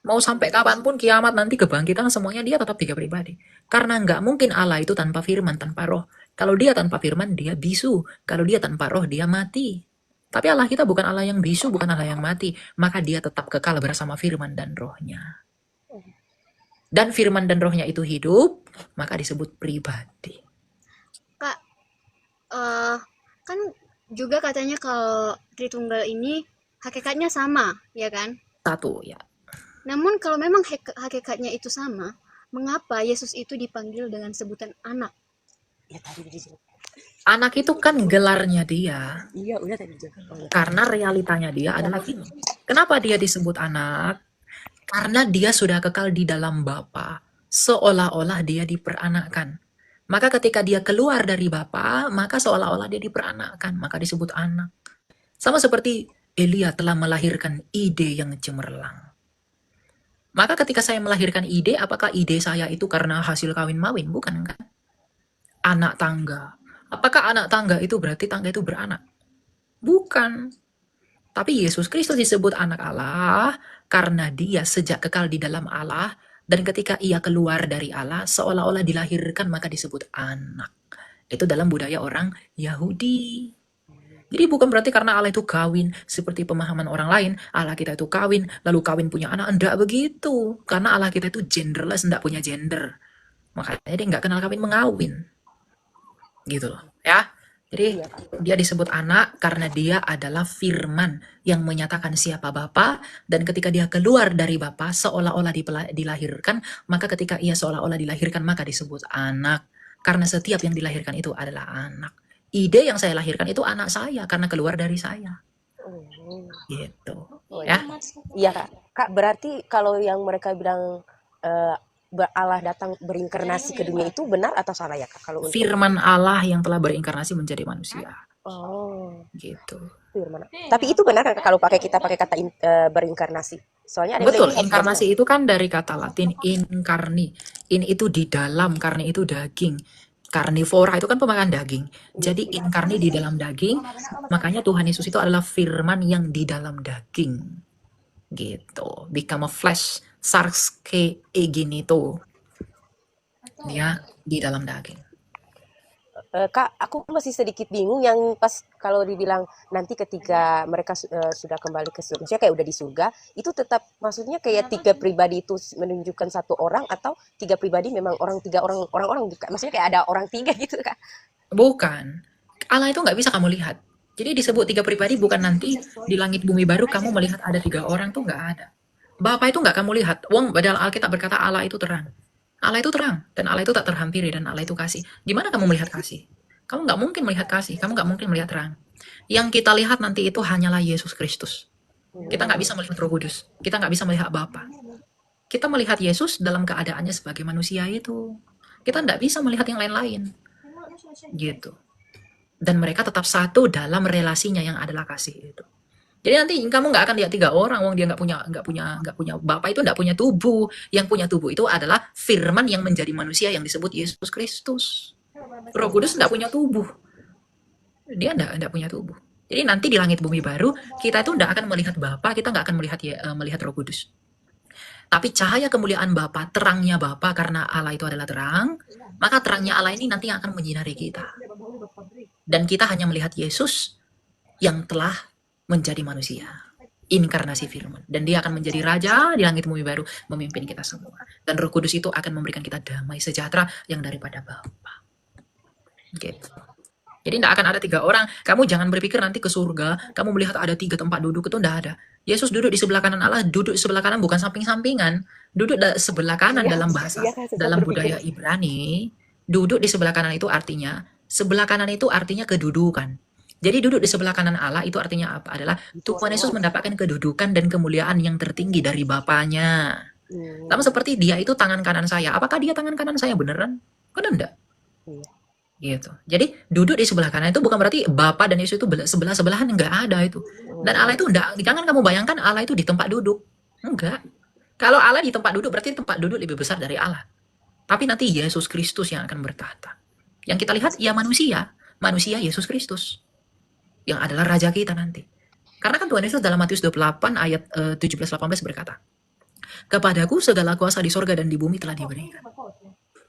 Mau sampai kapanpun kiamat nanti kebangkitan semuanya dia tetap tiga pribadi. Karena nggak mungkin Allah itu tanpa firman, tanpa roh. Kalau dia tanpa firman, dia bisu. Kalau dia tanpa roh, dia mati. Tapi Allah kita bukan Allah yang bisu, bukan Allah yang mati. Maka dia tetap kekal bersama firman dan rohnya. Dan firman dan rohnya itu hidup, maka disebut pribadi. Kak, kan juga katanya kalau Tritunggal ini hakikatnya sama, ya kan? Satu, ya. Namun kalau memang hakikatnya itu sama, mengapa Yesus itu dipanggil dengan sebutan anak? Ya tadi dijawab. Anak itu kan gelarnya dia. Iya, udah tadi dijawab. Oh, iya. Karena realitanya dia adalah ini. Kenapa dia disebut anak? Karena dia sudah kekal di dalam Bapa, seolah-olah dia diperanakkan. Maka ketika dia keluar dari Bapa, maka seolah-olah dia diperanakkan, maka disebut anak. Sama seperti Elia telah melahirkan ide yang cemerlang. Maka ketika saya melahirkan ide, apakah ide saya itu karena hasil kawin-mawin? Bukan kan? Anak tangga. Apakah anak tangga itu berarti tangga itu beranak? Bukan. Tapi Yesus Kristus disebut anak Allah karena dia sejak kekal di dalam Allah, dan ketika ia keluar dari Allah seolah-olah dilahirkan maka disebut anak. Itu dalam budaya orang Yahudi. Jadi bukan berarti karena Allah itu kawin seperti pemahaman orang lain, Allah kita itu kawin lalu kawin punya anak. Enggak begitu. Karena Allah kita itu genderless, enggak punya gender. Makanya dia enggak kenal kawin mengawin. Gitu loh, ya. Jadi dia disebut anak karena dia adalah firman yang menyatakan siapa Bapa, dan ketika dia keluar dari Bapa seolah-olah dilahirkan, maka ketika ia seolah-olah dilahirkan maka disebut anak. Karena setiap yang dilahirkan itu adalah anak. Ide yang saya lahirkan itu anak saya karena keluar dari saya. Gitu. Oh, Ya. iya Kak. Kak, berarti kalau yang mereka bilang Allah datang berinkarnasi ke dunia itu benar atau salah ya Kak? Kalau untuk Firman Allah yang telah berinkarnasi menjadi manusia. Gitu. firman. Tapi itu benar kan Kak, kalau kita pakai kata berinkarnasi? Soalnya ada yang Betul, bilang inkarnasi itu kan dari kata Latin incarni. In itu di dalam, karni itu daging. Karnivora itu kan pemakan daging. Jadi inkarni di dalam daging, makanya Tuhan Yesus itu adalah firman yang di dalam daging. Gitu. Become a flesh, sarske eginito. Dia di dalam daging. Kak, aku masih sedikit bingung yang pas kalau dibilang nanti ketika mereka sudah kembali ke surga, maksudnya kayak udah di surga, itu tetap maksudnya kayak tiga pribadi itu menunjukkan satu orang atau tiga pribadi memang tiga orang maksudnya kayak ada orang tiga gitu Kak? Bukan. Allah itu nggak bisa kamu lihat. Jadi disebut tiga pribadi bukan nanti di langit bumi baru kamu melihat ada tiga orang, tuh nggak ada. Bapa itu nggak kamu lihat. Wong padahal Alkitab berkata Allah itu terang. Allah itu terang, dan Allah itu tak terhampiri, dan Allah itu kasih. Gimana kamu melihat kasih? Kamu nggak mungkin melihat kasih, kamu nggak mungkin melihat terang. Yang kita lihat nanti itu hanyalah Yesus Kristus. Kita nggak bisa melihat Roh Kudus, kita nggak bisa melihat Bapa. Kita melihat Yesus dalam keadaannya sebagai manusia itu. Kita nggak bisa melihat yang lain-lain. Gitu. Dan mereka tetap satu dalam relasinya yang adalah kasih itu. Jadi nanti kamu nggak akan lihat tiga orang, wong dia nggak punya Bapa, itu nggak punya tubuh. Yang punya tubuh itu adalah firman yang menjadi manusia yang disebut Yesus Kristus. Roh Kudus nggak punya tubuh. Dia nggak punya tubuh. Jadi nanti di langit bumi baru kita itu tidak akan melihat Bapa, kita nggak akan melihat Roh Kudus. Tapi cahaya kemuliaan Bapa, terangnya Bapa, karena Allah itu adalah terang, maka terangnya Allah ini nanti yang akan menyinari kita. Dan kita hanya melihat Yesus yang telah menjadi manusia, inkarnasi firman. Dan dia akan menjadi raja di langit bumi baru, memimpin kita semua. Dan Roh Kudus itu akan memberikan kita damai sejahtera yang daripada Bapa. Gitu. Jadi tidak akan ada 3 orang. Kamu jangan berpikir nanti ke surga, kamu melihat ada 3 tempat duduk, itu tidak ada. Yesus duduk di sebelah kanan Allah, duduk di sebelah kanan bukan samping-sampingan. Duduk sebelah kanan Iya, dalam bahasa, iya Kak, suka dalam berpikir. budaya Ibrani, duduk di sebelah kanan itu artinya, sebelah kanan itu artinya kedudukan. Jadi duduk di sebelah kanan Allah itu artinya apa? Adalah Tuhan Yesus mendapatkan kedudukan dan kemuliaan yang tertinggi dari Bapaknya. Sama seperti dia itu tangan kanan saya. Apakah dia tangan kanan saya beneran? Kan enggak. Iya. Gitu. Jadi duduk di sebelah kanan itu bukan berarti Bapa dan Yesus itu sebelah-sebelahan, enggak ada itu. Dan Allah itu enggak, jangan kamu bayangkan Allah itu di tempat duduk. Enggak. Kalau Allah di tempat duduk berarti tempat duduk lebih besar dari Allah. Tapi nanti Yesus Kristus yang akan bertahta. Yang kita lihat ya manusia Yesus Kristus yang adalah raja kita nanti. Karena kan Tuhan Yesus dalam Matius 28 ayat 17-18 berkata, "Kepadaku segala kuasa di sorga dan di bumi telah diberikan."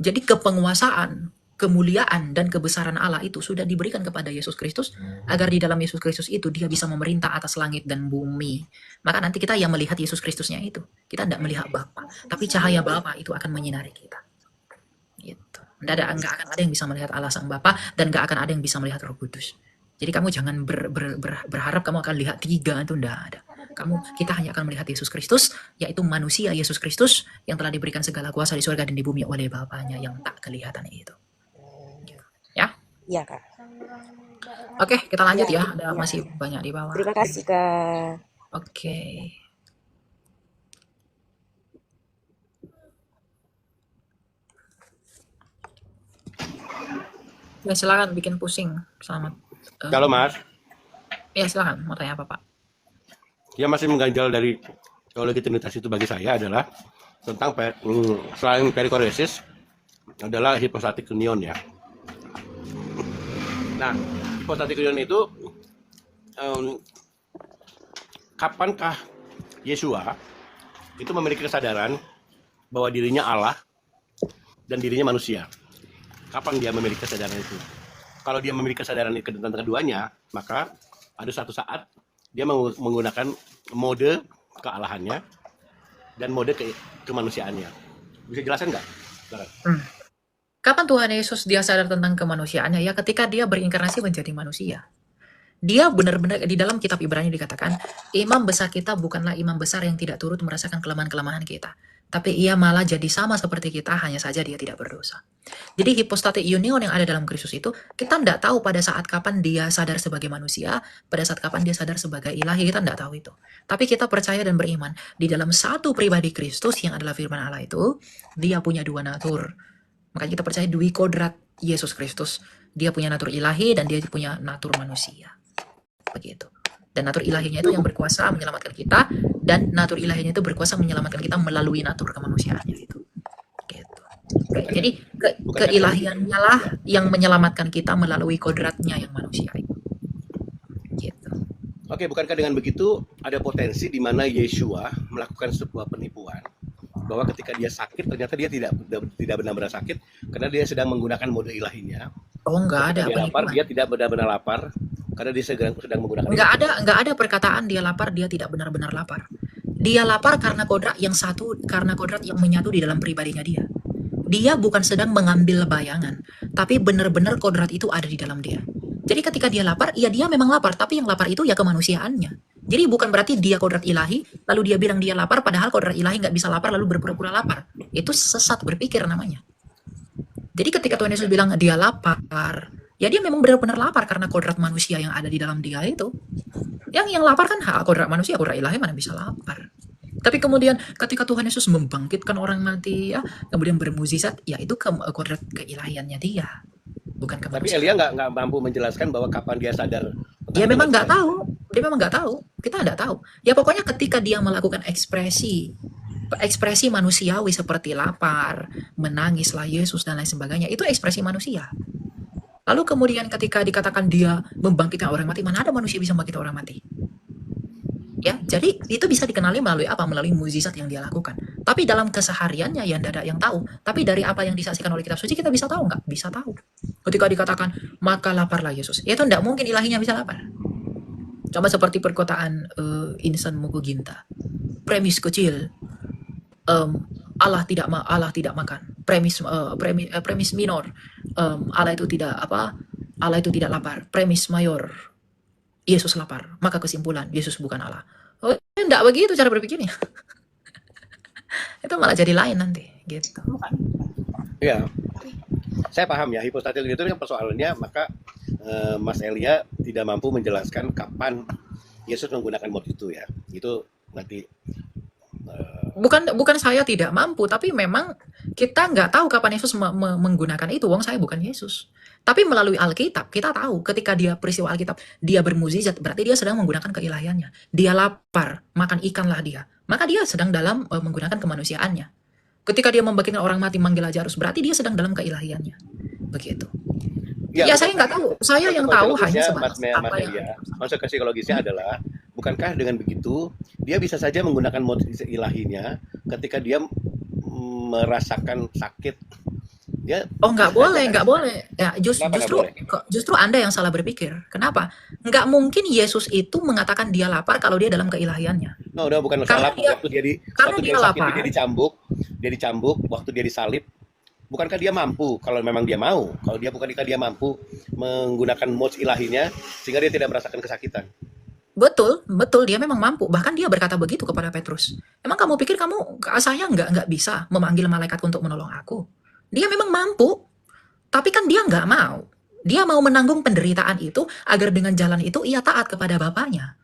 Jadi kepenguasaan, kemuliaan dan kebesaran Allah itu sudah diberikan kepada Yesus Kristus agar di dalam Yesus Kristus itu dia bisa memerintah atas langit dan bumi. Maka nanti kita yang melihat Yesus Kristusnya itu. Kita tidak melihat Bapa, tapi cahaya Bapa itu akan menyinari kita. Gitu. Enggak akan ada yang bisa melihat Allah Sang Bapa dan enggak akan ada yang bisa melihat Roh Kudus. Jadi kamu jangan berharap kamu akan lihat 3, itu enggak ada. Kita hanya akan melihat Yesus Kristus, yaitu manusia Yesus Kristus yang telah diberikan segala kuasa di surga dan di bumi oleh Bapaknya yang tak kelihatan itu. Ya, Iya Kak. oke, kita lanjut Iya, ya. Ada iya. masih banyak di bawah. Terima kasih Kak. Oke. Ya silakan bikin pusing. Selamat. Kalau Mas, Ya silakan. Mau tanya apa Pak? yang masih mengganjal dari teologi Trinitas itu bagi saya adalah tentang selain perikoresis adalah hipostatik union ya. Nah, hipostatik union itu kapankah Yesua itu memiliki kesadaran bahwa dirinya Allah dan dirinya manusia? Kapan dia memiliki kesadaran itu? Kalau dia memiliki kesadaran tentang keduanya, maka ada suatu saat dia menggunakan mode kealahannya dan mode kemanusiaannya. Bisa jelasin nggak? Kapan Tuhan Yesus dia sadar tentang kemanusiaannya? Ya ketika dia berinkarnasi menjadi manusia. Dia benar-benar di dalam kitab Ibrani dikatakan, imam besar kita bukanlah imam besar yang tidak turut merasakan kelemahan-kelemahan kita. Tapi ia malah jadi sama seperti kita, hanya saja dia tidak berdosa. Jadi hipostatik union yang ada dalam Kristus itu, kita tidak tahu pada saat kapan dia sadar sebagai manusia, pada saat kapan dia sadar sebagai ilahi, kita tidak tahu itu. Tapi kita percaya dan beriman, di dalam satu pribadi Kristus yang adalah firman Allah itu, dia punya 2 natur. Makanya kita percaya 2 kodrat Yesus Kristus. Dia punya natur ilahi dan dia punya natur manusia. Begitu. Dan natur ilahinya itu yang berkuasa menyelamatkan kita, dan natur ilahinya itu berkuasa menyelamatkan kita melalui natur kemanusiaannya itu. Gitu. Jadi keilahiannya lah yang menyelamatkan kita melalui kodratnya yang manusia itu. Gitu. Oke, bukankah dengan begitu ada potensi di mana Yesua melakukan sebuah penipuan bahwa ketika dia sakit ternyata dia tidak benar-benar sakit karena dia sedang menggunakan mode ilahinya. Oh, enggak ada dia lapar, dia tidak benar-benar lapar karena dia sedang menggunakan. Enggak ada perkataan dia lapar, dia tidak benar-benar lapar. Dia lapar karena kodrat yang satu, karena kodrat yang menyatu di dalam pribadinya dia. Dia bukan sedang mengambil bayangan, tapi benar-benar kodrat itu ada di dalam dia. Jadi ketika dia lapar, ya dia memang lapar, tapi yang lapar itu ya kemanusiaannya. Jadi bukan berarti dia kodrat ilahi, lalu dia bilang dia lapar, padahal kodrat ilahi nggak bisa lapar, lalu berpura-pura lapar. Itu sesat berpikir namanya. Jadi ketika Tuhan Yesus bilang dia lapar, ya dia memang benar-benar lapar karena kodrat manusia yang ada di dalam dia itu. Yang lapar kan kodrat manusia, kodrat ilahi mana bisa lapar. Tapi kemudian ketika Tuhan Yesus membangkitkan orang mati, ya, kemudian bermukjizat, ya itu kodrat keilahiannya dia, bukan kemanusiaan. Tapi Elia nggak mampu menjelaskan bahwa kapan dia sadar. Dia memang nggak tahu. Dia memang nggak tahu. Kita nggak tahu. Ya pokoknya ketika dia melakukan ekspresi manusiawi seperti lapar, menangislah Yesus dan lain sebagainya, itu ekspresi manusia. Lalu kemudian ketika dikatakan dia membangkitkan orang mati, mana ada manusia bisa membangkitkan orang mati? Ya, jadi itu bisa dikenali melalui apa? Melalui mukjizat yang dia lakukan. Tapi dalam kesehariannya yang tidak ada yang tahu. Tapi dari apa yang disaksikan oleh kitab suci kita bisa tahu nggak? Bisa tahu. Ketika dikatakan maka laparlah Yesus, ya itu tidak mungkin ilahinya bisa lapar. Coba seperti perkotaan insan Mukuginta. Premis kecil, Allah tidak makan. Premis minor, Allah itu tidak lapar. Premis mayor, Yesus lapar. Maka kesimpulan Yesus bukan Allah. Oh, enggak begitu cara berpikirnya. Itu malah jadi lain nanti, gitu. Iya, saya paham ya, hipostatik itu kan persoalannya, maka Mas Elia tidak mampu menjelaskan kapan Yesus menggunakan mod itu ya. Itu nanti Bukan saya tidak mampu, tapi memang kita nggak tahu kapan Yesus menggunakan itu. Wong saya bukan Yesus. Tapi melalui Alkitab kita tahu ketika dia peristiwa Alkitab dia bermukjizat, berarti dia sedang menggunakan keilahiannya. Dia lapar, makan ikanlah dia. Maka dia sedang dalam menggunakan kemanusiaannya. Ketika dia membangkitkan orang mati manggil Lazarus, berarti dia sedang dalam keilahiannya. Begitu. Ya saya nggak tahu. Saya yang tahu hanya sebatas apa yang Maksud psikologisnya adalah, bukankah dengan begitu dia bisa saja menggunakan motivasi ilahinya ketika dia merasakan sakit? Dia nggak boleh. Ya, justru Anda yang salah berpikir. Kenapa? Nggak mungkin Yesus itu mengatakan dia lapar kalau dia dalam keilahiannya. No, udah bukan Karena masalah. Waktu dia sakit, lapar. dia dicambuk, waktu dia disalib. Bukankah dia mampu, kalau memang dia mau, bukankah dia mampu menggunakan mods ilahinya sehingga dia tidak merasakan kesakitan? Betul, dia memang mampu. Bahkan dia berkata begitu kepada Petrus. Emang kamu pikir saya nggak bisa memanggil malaikat untuk menolong aku? Dia memang mampu, tapi kan dia nggak mau. Dia mau menanggung penderitaan itu agar dengan jalan itu ia taat kepada Bapaknya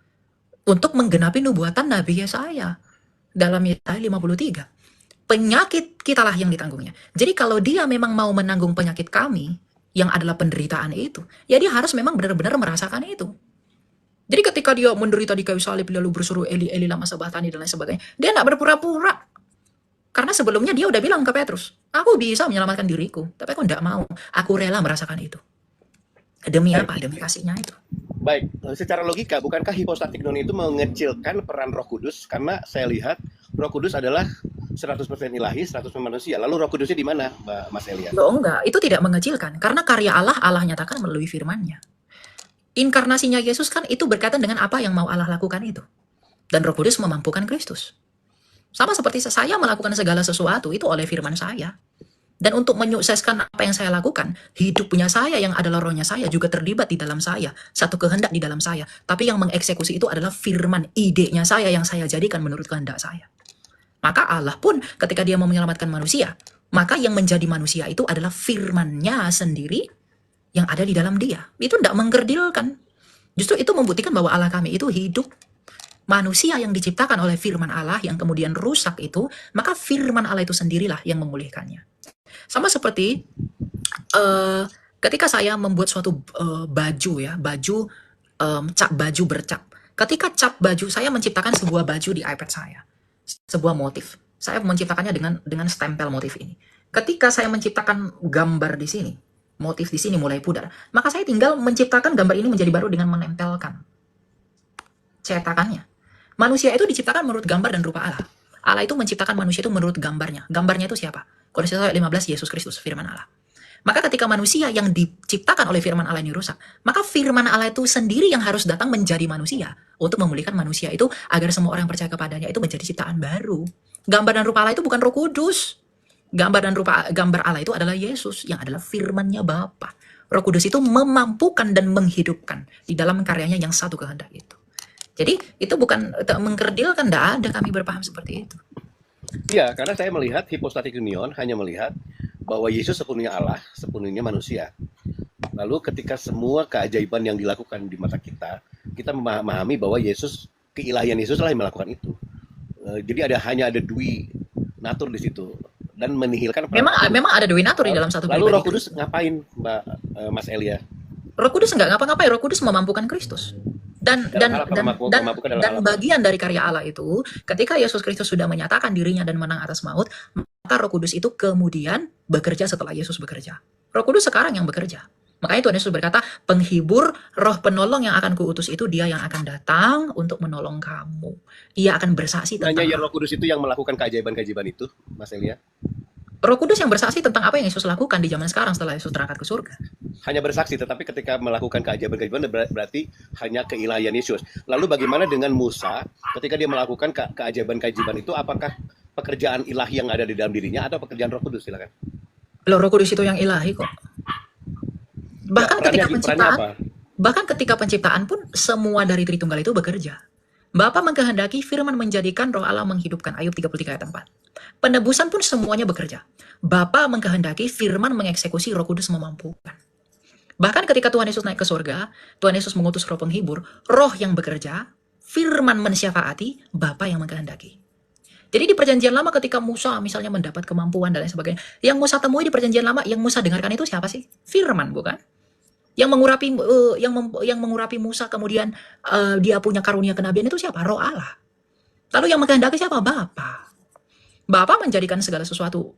untuk menggenapi nubuatan Nabi Yesaya dalam Yesaya 53. Penyakit kitalah yang ditanggungnya. Jadi kalau dia memang mau menanggung penyakit kami yang adalah penderitaan itu, ya dia harus memang benar-benar merasakan itu. Jadi ketika dia menderita di kayu salib lalu berseru Eli Eli lama sabachthani dan lain sebagainya, dia tidak berpura-pura. Karena sebelumnya dia udah bilang ke Petrus, aku bisa menyelamatkan diriku, tapi aku tidak mau. Aku rela merasakan itu. Demi apa? Demi kasihnya itu. Baik, secara logika, bukankah hipostatik non itu mengecilkan peran Roh Kudus? Karena saya lihat Roh Kudus adalah 100% ilahi, 100% manusia. Lalu Roh Kudusnya di mana, Mas Elia? Loh, enggak, itu tidak mengecilkan. Karena karya Allah nyatakan melalui firman-Nya. Inkarnasinya Yesus kan itu berkaitan dengan apa yang mau Allah lakukan itu. Dan Roh Kudus memampukan Kristus. Sama seperti saya melakukan segala sesuatu itu oleh firman saya. Dan untuk menyukseskan apa yang saya lakukan, hidupnya saya yang adalah rohnya saya juga terlibat di dalam saya. Satu kehendak di dalam saya. Tapi yang mengeksekusi itu adalah firman, idenya saya yang saya jadikan menurut kehendak saya. Maka Allah pun ketika dia mau menyelamatkan manusia, maka yang menjadi manusia itu adalah firman-Nya sendiri yang ada di dalam dia. Itu tidak mengkerdilkan. Justru itu membuktikan bahwa Allah kami itu hidup. Manusia yang diciptakan oleh firman Allah yang kemudian rusak itu, maka firman Allah itu sendirilah yang memulihkannya. Sama seperti ketika saya membuat suatu baju ya, cap baju bercap. Ketika cap baju, saya menciptakan sebuah baju di iPad saya. Sebuah motif. Saya menciptakannya dengan stempel motif ini. Ketika saya menciptakan gambar di sini, motif di sini mulai pudar, maka saya tinggal menciptakan gambar ini menjadi baru dengan menempelkan cetakannya. Manusia itu diciptakan menurut gambar dan rupa Allah. Allah itu menciptakan manusia itu menurut gambarnya. Gambarnya itu siapa? Kolose 15, Yesus Kristus, firman Allah. Maka ketika manusia yang diciptakan oleh firman Allah ini rusak, maka firman Allah itu sendiri yang harus datang menjadi manusia untuk memulihkan manusia itu agar semua orang percaya kepadanya itu menjadi ciptaan baru. Gambar dan rupa Allah itu bukan Roh Kudus. Gambar Allah itu adalah Yesus yang adalah firman-Nya Bapa. Roh Kudus itu memampukan dan menghidupkan di dalam karyanya yang satu kehendak itu. Jadi itu bukan mengkerdilkan, tidak ada kami berpaham seperti itu. Iya, karena saya melihat hipostatik union hanya melihat bahwa Yesus sepenuhnya Allah, sepenuhnya manusia. Lalu ketika semua keajaiban yang dilakukan di mata kita, kita memahami bahwa Yesus, keilahian Yesus lah yang melakukan itu. Jadi hanya ada dui natur di situ dan menihilkan. Memang ada dui natur di dalam satu pribadi. Lalu Roh Kudus ngapain, Mas Elia? Roh Kudus nggak ngapa-ngapain, Roh Kudus memampukan Kristus. Dan bagian dari karya Allah itu, ketika Yesus Kristus sudah menyatakan dirinya dan menang atas maut, maka Roh Kudus itu kemudian bekerja setelah Yesus bekerja. Roh Kudus sekarang yang bekerja. Makanya Tuhan Yesus berkata, penghibur, roh penolong yang akan kuutus itu dia yang akan datang untuk menolong kamu. Ia akan bersaksi Nanya tentang ya Roh Kudus itu yang melakukan keajaiban-keajaiban itu, Mas Elia. Roh Kudus yang bersaksi tentang apa yang Yesus lakukan di zaman sekarang setelah Yesus terangkat ke surga. Hanya bersaksi, tetapi ketika melakukan keajaiban-keajaiban berarti hanya keilahian Yesus. Lalu bagaimana dengan Musa ketika dia melakukan keajaiban-keajaiban itu, apakah pekerjaan ilahi yang ada di dalam dirinya atau pekerjaan Roh Kudus? Silakan. Loh, Roh Kudus itu yang ilahi kok. Bahkan ketika perannya penciptaan, apa? bahkan ketika penciptaan pun semua dari Tritunggal itu bekerja. Bapa mengkehendaki firman menjadikan roh Allah menghidupkan. Ayub 33 ayat 4. Penebusan pun semuanya bekerja. Bapa mengkehendaki firman mengeksekusi, Roh Kudus memampukan. Bahkan ketika Tuhan Yesus naik ke surga, Tuhan Yesus mengutus roh penghibur, roh yang bekerja, firman mensyafaati, Bapa yang mengkehendaki. Jadi di perjanjian lama ketika Musa misalnya mendapat kemampuan dan lain sebagainya, yang Musa temui di perjanjian lama, yang Musa dengarkan itu siapa sih? Firman, bukan? Yang mengurapi Musa kemudian dia punya karunia kenabian itu siapa? Roh Allah. Lalu yang mengkehendaki siapa? Bapa. Bapa menjadikan segala sesuatu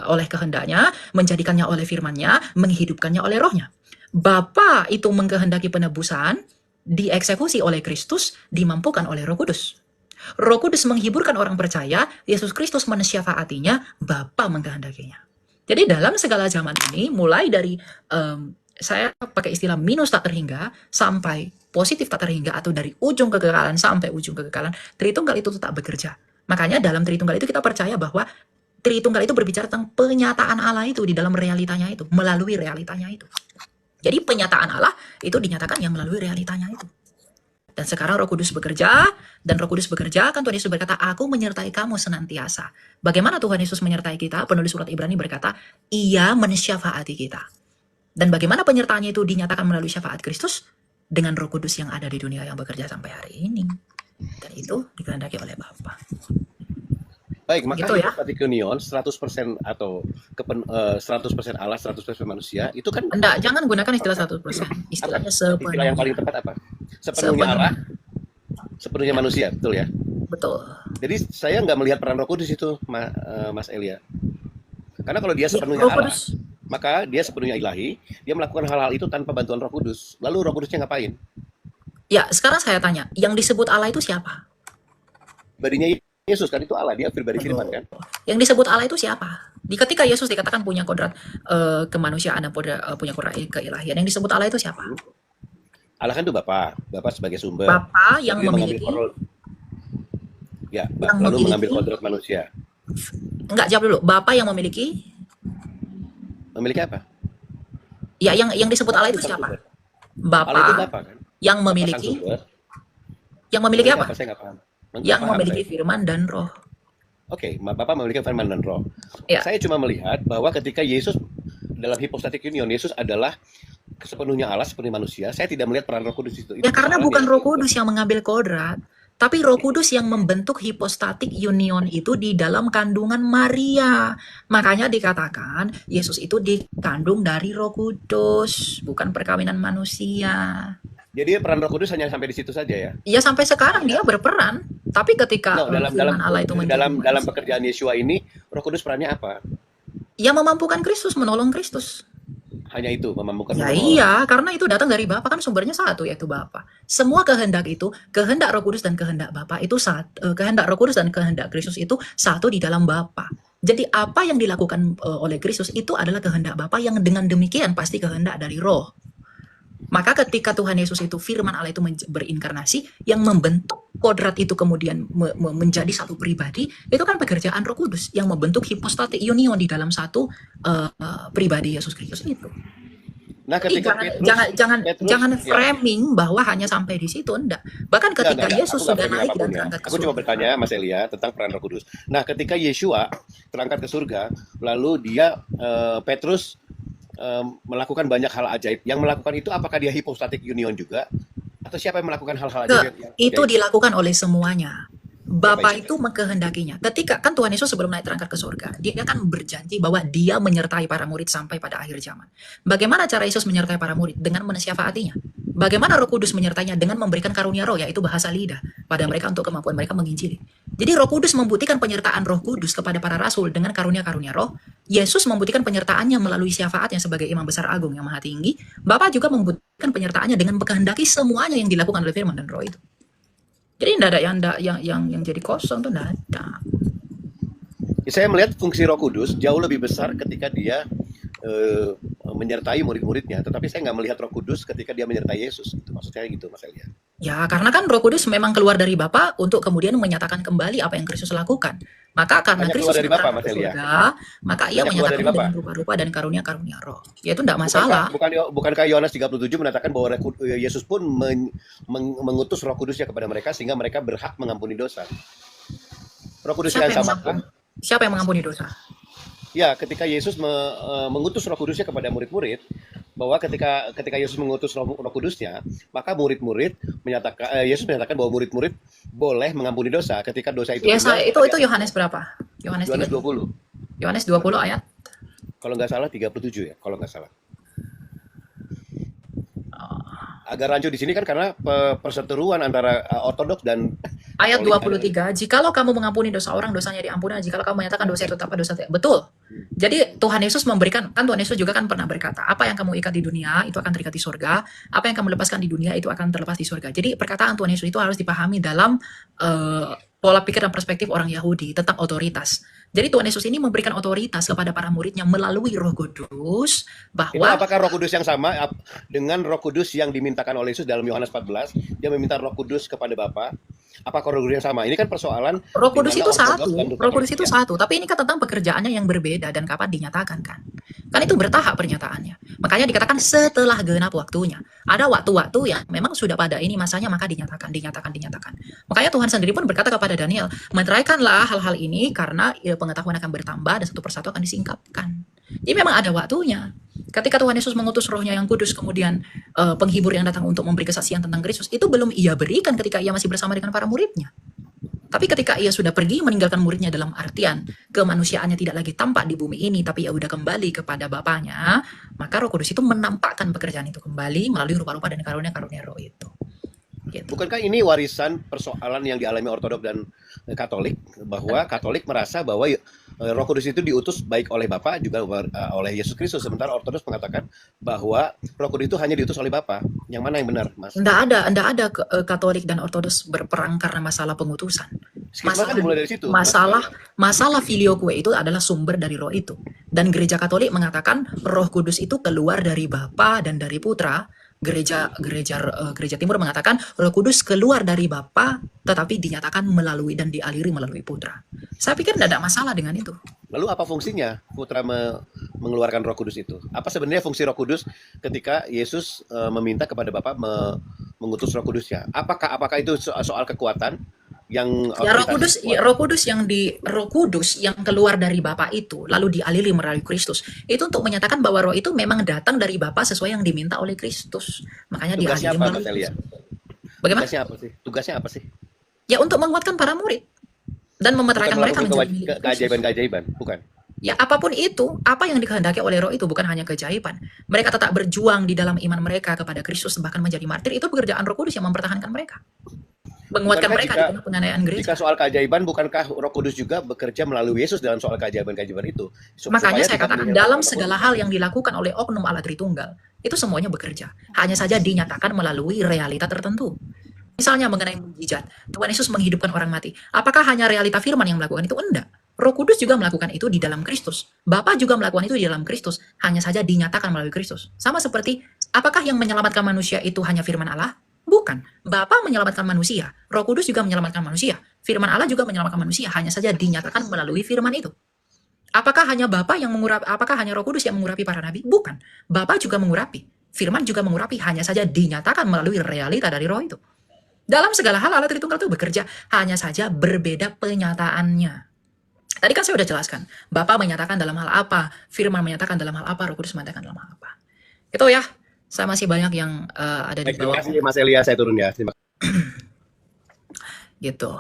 oleh kehendaknya, menjadikannya oleh firman-Nya, menghidupkannya oleh rohnya. Bapa itu mengkehendaki penebusan, dieksekusi oleh Kristus, dimampukan oleh Roh Kudus. Roh Kudus menghiburkan orang percaya, Yesus Kristus mensyafaatinya, Bapa mengkehendakinya. Jadi dalam segala zaman ini, mulai dari saya pakai istilah minus tak terhingga sampai positif tak terhingga, atau dari ujung kekekalan sampai ujung kekekalan, Tritunggal itu tetap bekerja. Makanya dalam Tritunggal itu kita percaya bahwa Tritunggal itu berbicara tentang penyataan Allah itu di dalam realitanya itu, melalui realitanya itu. Jadi penyataan Allah itu dinyatakan yang melalui realitanya itu. Dan sekarang Roh Kudus bekerja, dan Roh Kudus bekerja, kan Tuhan Yesus berkata, aku menyertai kamu senantiasa. Bagaimana Tuhan Yesus menyertai kita? Penulis surat Ibrani berkata, Ia mensyafaati kita. Dan bagaimana penyertaannya itu dinyatakan melalui syafaat Kristus? Dengan Roh Kudus yang ada di dunia yang bekerja sampai hari ini. Dan itu dikehendaki oleh Bapa. Baik, maka Gitu ya. hypostatic union 100% atau 100% Allah, 100% manusia, itu kan Enggak, jangan gunakan istilah 100%. Istilahnya istilah yang paling sepenuhnya. tepat apa? Sepenuhnya Allah, sepenuhnya manusia, betul ya? Betul. Jadi saya nggak melihat peran Roh Kudus itu, Mas Elia. Karena kalau dia Ya, sepenuhnya Roh Allah, Kudus. maka dia sepenuhnya ilahi, dia melakukan hal-hal itu tanpa bantuan Roh Kudus. Lalu Roh Kudusnya ngapain? Ya, sekarang saya tanya, yang disebut Allah itu siapa? Badinya Yesus kan itu Allah, dia pribadi firman kan? Yang disebut Allah itu siapa? Ketika Yesus dikatakan punya kodrat kemanusiaan dan punya kodrat keilahian, yang disebut Allah itu siapa? Allah kan itu Bapa sebagai sumber. Bapa yang Lalu dia memiliki, yang lalu mengambil memiliki, kodrat manusia. enggak, jawab dulu. Bapa yang memiliki, Memiliki apa? ya yang disebut Allah itu Bukan siapa? sumber. Allah itu Bapa Bapa kan? yang Bapa sang memiliki, sumber. yang memiliki apa? Saya nggak paham. Nggak Yang paham memiliki saya. firman dan roh. Oke, Bapak memiliki firman dan roh. Ya. Saya cuma melihat bahwa ketika Yesus dalam hypostatic union, Yesus adalah sepenuhnya Allah, sepenuhnya manusia. Saya tidak melihat peran Roh Kudus itu. Ya karena persoalannya. bukan Roh Kudus yang mengambil kodrat, tapi Roh Kudus yang membentuk hypostatic union itu di dalam kandungan Maria. Makanya dikatakan Yesus itu dikandung dari Roh Kudus, bukan perkawinan manusia. Jadi peran Roh Kudus hanya sampai di situ saja ya. Ya sampai sekarang dia berperan, tapi ketika No, dalam firman Allah itu menjadi dalam manusia, pekerjaan Yesua ini, Roh Kudus perannya apa? ia memampukan Kristus, menolong Kristus. Hanya itu, memampukan Ya Roh. iya, karena itu datang dari Bapa, kan sumbernya satu, yaitu Bapa. Semua kehendak itu, kehendak Roh Kudus dan kehendak Bapa itu satu, kehendak Roh Kudus dan kehendak Kristus itu satu di dalam Bapa. Jadi apa yang dilakukan oleh Kristus itu adalah kehendak Bapa, yang dengan demikian pasti kehendak dari Roh. Maka ketika Tuhan Yesus itu, firman Allah itu berinkarnasi, yang membentuk kodrat itu kemudian menjadi satu pribadi, itu kan pekerjaan Roh Kudus yang membentuk hypostatic union di dalam satu pribadi Yesus Kristus itu. Nah, Jadi ketika jangan framing bahwa hanya sampai di situ, enggak. Bahkan ketika Enggak, Yesus aku nggak sudah framing naik dan apapun ya. terangkat ke Aku cuma surga. bertanya Mas Elia tentang peran Roh Kudus. Nah, ketika Yesua terangkat ke surga, lalu dia Petrus melakukan banyak hal ajaib. Yang melakukan itu apakah dia hypostatic union juga? Atau siapa yang melakukan hal-hal ajaib? Itu dilakukan oleh semuanya. Bapa itu mengkehendakinya. Ketika kan Tuhan Yesus sebelum naik terangkat ke surga, dia kan berjanji bahwa dia menyertai para murid sampai pada akhir zaman. Bagaimana cara Yesus menyertai para murid? Dengan menasihatinya. Bagaimana Roh Kudus menyertainya? Dengan memberikan karunia roh, yaitu bahasa lidah pada mereka untuk kemampuan mereka menginjili. Jadi Roh Kudus membuktikan penyertaan Roh Kudus kepada para rasul dengan karunia-karunia roh. Yesus membuktikan penyertaannya melalui syafaatnya sebagai Imam Besar Agung yang Maha Tinggi. Bapa juga membuktikan penyertaannya dengan mengkehendaki semuanya yang dilakukan oleh firman dan roh itu. Jadi tidak ada yang jadi kosong tuh, tidak ada. Saya melihat fungsi Roh Kudus jauh lebih besar ketika dia menyertai murid-muridnya, tetapi saya nggak melihat Roh Kudus ketika dia menyertai Yesus. Itu maksudnya gitu, Mas Elia. Ya, karena kan Roh Kudus memang keluar dari Bapa untuk kemudian menyatakan kembali apa yang Kristus lakukan. Maka karena Hanya Kristus keluar dari Bapa, berangkat Mas ke Elia. surga, maka ia Hanya keluar dari menyatakan Bapa. dengan rupa-rupa dan karunia-karunia roh. Ya itu tidak masalah. Bukankah Yohanes 37 menatakan bahwa Yesus pun mengutus Roh Kudusnya kepada mereka sehingga mereka berhak mengampuni dosa. Roh Kudus yang sama kan? Siapa yang mengampuni dosa? Ya, ketika Yesus mengutus Roh Kudusnya kepada murid-murid, bahwa ketika Yesus mengutus Roh Kudusnya, maka murid-murid menyatakan Yesus menyatakan bahwa murid-murid boleh mengampuni dosa ketika dosa itu Biasa benar. itu Yohanes berapa? Yohanes 20. 20. Yohanes 20 ayat. Kalau nggak salah 37 ya, kalau nggak salah. Agak rancu di sini kan karena perseteruan antara ortodoks dan Ayat Katolik. 23, jikalau kamu mengampuni dosa orang, dosanya diampuni. Jikalau kamu menyatakan dosa itu apa dosa tidak. Betul. Jadi Tuhan Yesus memberikan, kan Tuhan Yesus juga kan pernah berkata, apa yang kamu ikat di dunia, itu akan terikat di surga. Apa yang kamu lepaskan di dunia, itu akan terlepas di surga. Jadi perkataan Tuhan Yesus itu harus dipahami dalam pola pikir dan perspektif orang Yahudi tentang otoritas. Jadi Tuhan Yesus ini memberikan otoritas kepada para muridnya melalui Roh Kudus, Itu bahwa apakah Roh Kudus yang sama dengan Roh Kudus yang dimintakan oleh Yesus dalam Yohanes 14? Dia meminta Roh Kudus kepada Bapa. Apakah Roh Kudus yang sama? Ini kan persoalan Roh di Kudus mana itu ortodoks satu, dan Roh Kudus itu Kristen. satu, tapi ini kan tentang pekerjaannya yang berbeda dan kapan dinyatakan kan. Kan itu bertahap pernyataannya. Makanya dikatakan setelah genap waktunya. Ada waktu-waktu yang memang sudah pada ini masanya maka dinyatakan. Makanya Tuhan sendiri pun berkata kepada Daniel, meneraikanlah hal-hal ini karena pengetahuan akan bertambah dan satu persatu akan disingkapkan. Jadi memang ada waktunya. Ketika Tuhan Yesus mengutus rohnya yang kudus, kemudian penghibur yang datang untuk memberi kesaksian tentang Kristus, itu belum ia berikan ketika ia masih bersama dengan para muridnya. Tapi ketika ia sudah pergi meninggalkan muridnya dalam artian kemanusiaannya tidak lagi tampak di bumi ini, tapi ia sudah kembali kepada Bapaknya, maka Roh Kudus itu menampakkan pekerjaan itu kembali melalui rupa-rupa dan karunia-karunia roh itu. Gitu. Bukankah ini warisan persoalan yang dialami Ortodoks dan Katolik, bahwa Katolik merasa bahwa Roh Kudus itu diutus baik oleh Bapa juga oleh Yesus Kristus, sementara Ortodoks mengatakan bahwa Roh Kudus itu hanya diutus oleh Bapa. Yang mana yang benar, Mas? Nggak ada Katolik dan Ortodoks berperang karena masalah pengutusan. Skisma kan dimulai dari situ. Masalah filioque itu adalah sumber dari roh itu. Dan gereja Katolik mengatakan Roh Kudus itu keluar dari Bapa dan dari Putra. Gereja Timur mengatakan Roh Kudus keluar dari Bapa tetapi dinyatakan melalui dan dialiri melalui Putra. Saya pikir tidak ada masalah dengan itu. Lalu apa fungsinya Putra mengeluarkan Roh Kudus itu? Apa sebenarnya fungsi Roh Kudus ketika Yesus meminta kepada Bapa mengutus Roh Kudusnya? Apakah itu soal kekuatan yang Ya Roh Kudus yang keluar dari Bapa itu lalu dialiri melalui Kristus. Itu untuk menyatakan bahwa roh itu memang datang dari Bapa sesuai yang diminta oleh Kristus. Makanya Tugasnya dialiri apa, melalui Mas Elia? Kristus. Bagaimana? Tugasnya apa sih? Ya untuk menguatkan para murid dan memeteraikan mereka menjadi milik Kristus. Keajaiban-keajaiban, bukan? Ya apapun itu, apa yang dikehendaki oleh roh itu bukan hanya keajaiban. Mereka tetap berjuang di dalam iman mereka kepada Kristus bahkan menjadi martir. Itu pekerjaan Roh Kudus yang mempertahankan mereka. Menguatkan mereka di tengah penganiayaan gereja. Jika soal keajaiban, bukankah Roh Kudus juga bekerja melalui Yesus dalam soal keajaiban-keajaiban itu? Makanya saya katakan dalam segala hal yang dilakukan oleh oknum Allah Tritunggal, itu semuanya bekerja. Hanya saja dinyatakan melalui realita tertentu. Misalnya mengenai mukjizat, Tuhan Yesus menghidupkan orang mati. Apakah hanya realita firman yang melakukan itu? Enggak. Roh Kudus juga melakukan itu di dalam Kristus. Bapa juga melakukan itu di dalam Kristus. Hanya saja dinyatakan melalui Kristus. Sama seperti, apakah yang menyelamatkan manusia itu hanya firman Allah? Bukan. Bapa menyelamatkan manusia. Roh Kudus juga menyelamatkan manusia. Firman Allah juga menyelamatkan manusia. Hanya saja dinyatakan melalui firman itu. Apakah hanya apakah hanya Roh Kudus yang mengurapi para nabi? Bukan. Bapa juga mengurapi. Firman juga mengurapi. Hanya saja dinyatakan melalui realita dari roh itu. Dalam segala hal Allah Tritunggal itu bekerja. Hanya saja berbeda penyataannya. Tadi kan saya sudah jelaskan. Bapa menyatakan dalam hal apa. Firman menyatakan dalam hal apa. Roh Kudus menyatakan dalam hal apa. Itu ya. Saya masih banyak yang ada di bawah. Terima kasih Mas Elia, saya turun ya. Terima kasih. Gitu.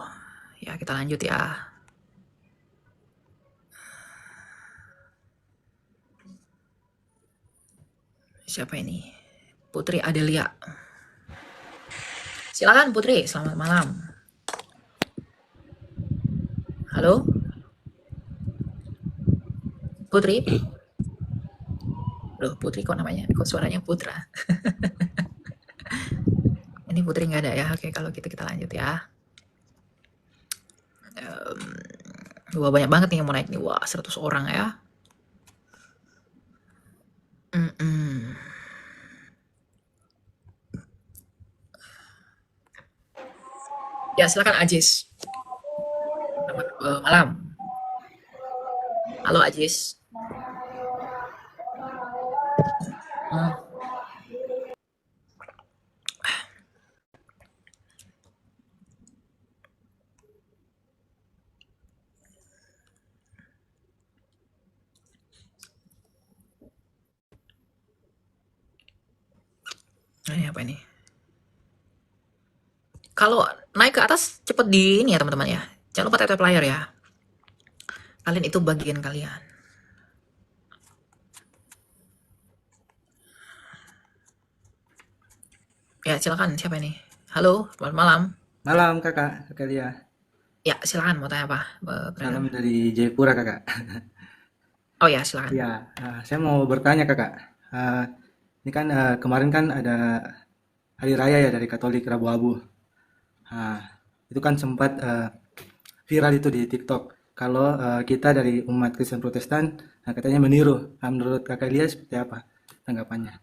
Ya, kita lanjut ya. Siapa ini? Putri Adelia. Silakan Putri, selamat malam. Halo? Putri? Loh, Putri kok namanya? Kok suaranya Putra? Ini Putri nggak ada ya? Oke, kalau gitu kita lanjut ya. Wah, banyak banget nih yang mau naik nih. Wah, 100 orang ya. Ya, silakan Ajis. Selamat malam. Halo Ajis. Hmm. Ini apa ini? Kalau naik ke atas cepet di ini ya teman-teman ya. Jangan lupa tap layar ya. Kalian itu bagian kalian. Ya, silakan. Siapa ini? Halo, selamat malam. Malam kakak Lia. Ya, silakan mau tanya apa? Salam dari Jayapura kakak. Oh ya, silakan. Ya, saya mau bertanya kakak. Ini kan kemarin kan ada hari raya ya dari Katolik Rabu Abu. Itu kan sempat viral itu di TikTok. Kalau kita dari umat Kristen Protestan katanya meniru. Menurut kakak Lia seperti apa tanggapannya?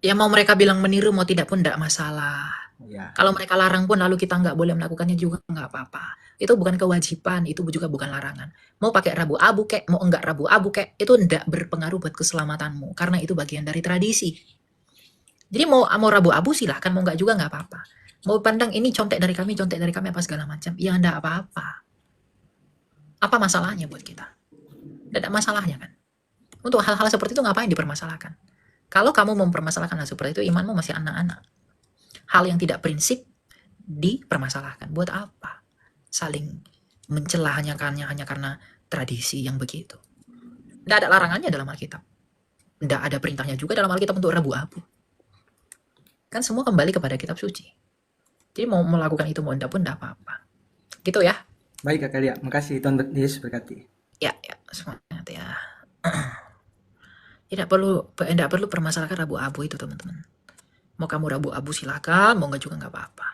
Ya mau mereka bilang meniru mau tidak pun tidak masalah. Ya. Kalau mereka larang pun lalu kita nggak boleh melakukannya juga nggak apa-apa. Itu bukan kewajiban, itu juga bukan larangan. Mau pakai Rabu Abu kek, mau enggak Rabu Abu kek, itu tidak berpengaruh buat keselamatanmu karena itu bagian dari tradisi. Jadi mau Rabu Abu silahkan, mau enggak juga nggak apa-apa. Mau pandang ini contek dari kami apa segala macam, ya enggak apa-apa. Apa masalahnya buat kita? Tidak ada masalahnya kan. Untuk hal-hal seperti itu ngapain dipermasalahkan? Kalau kamu mempermasalahkan hal seperti itu, imanmu masih anak-anak. Hal yang tidak prinsip dipermasalahkan. Buat apa? Saling mencela hanya karena tradisi yang begitu. Tidak ada larangannya dalam Alkitab. Tidak ada perintahnya juga dalam Alkitab untuk Rabu Abu. Kan semua kembali kepada kitab suci. Jadi mau melakukan itu mau tidak pun tidak apa-apa. Gitu ya. Baik kakak Lia, makasih Tuhan Yesus berkati. Ya, semangat ya. Tidak perlu permasalahkan Rabu Abu itu teman-teman. Mau kamu Rabu Abu silakan, mau enggak juga nggak apa-apa.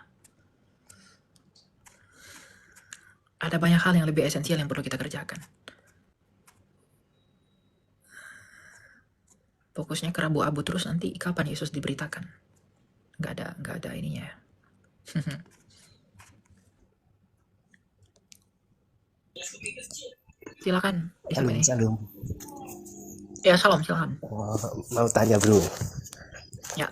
Ada banyak hal yang lebih esensial yang perlu kita kerjakan. Fokusnya ke Rabu Abu terus nanti kapan Yesus diberitakan? Nggak ada ininya. Silakan. Salam. Ya, silakan. Mau tanya bro. Ya.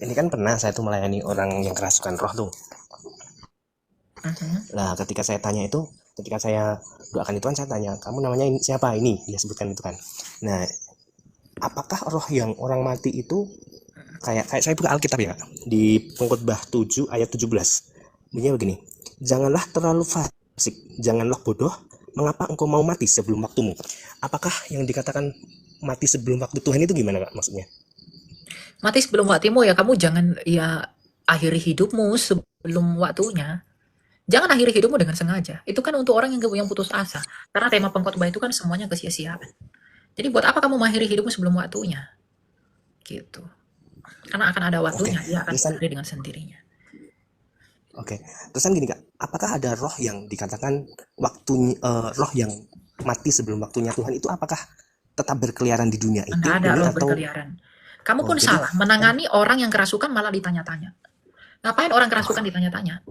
Ini kan pernah saya tuh melayani orang yang kerasukan roh tuh. Nah, ketika saya doakan itu kan saya tanya, kamu namanya siapa ini? Dia sebutkan itu kan. Nah, apakah roh yang orang mati itu kayak saya buka Alkitab ya, di Pengkhotbah 7 ayat 17. Bunyinya begini, janganlah terlalu fasik, janganlah bodoh, mengapa engkau mau mati sebelum waktumu? Apakah yang dikatakan mati sebelum waktu Tuhan itu gimana Kak maksudnya? Mati sebelum waktumu ya kamu jangan ya akhiri hidupmu sebelum waktunya. Jangan akhiri hidupmu dengan sengaja. Itu kan untuk orang yang putus asa. Karena tema pengkhotbah itu kan semuanya kesia-siaan. Jadi buat apa kamu mengakhiri hidupmu sebelum waktunya? Gitu. Karena akan ada waktunya, dia akan berakhir dengan sendirinya. Oke. Terusan gini Kak, apakah ada roh yang dikatakan roh yang mati sebelum waktunya Tuhan itu apakah tetap berkeliaran di dunia itu? Nggak ada roh berkeliaran. Kamu pun salah menangani orang yang kerasukan malah ditanya-tanya. Ngapain orang kerasukan ditanya-tanya?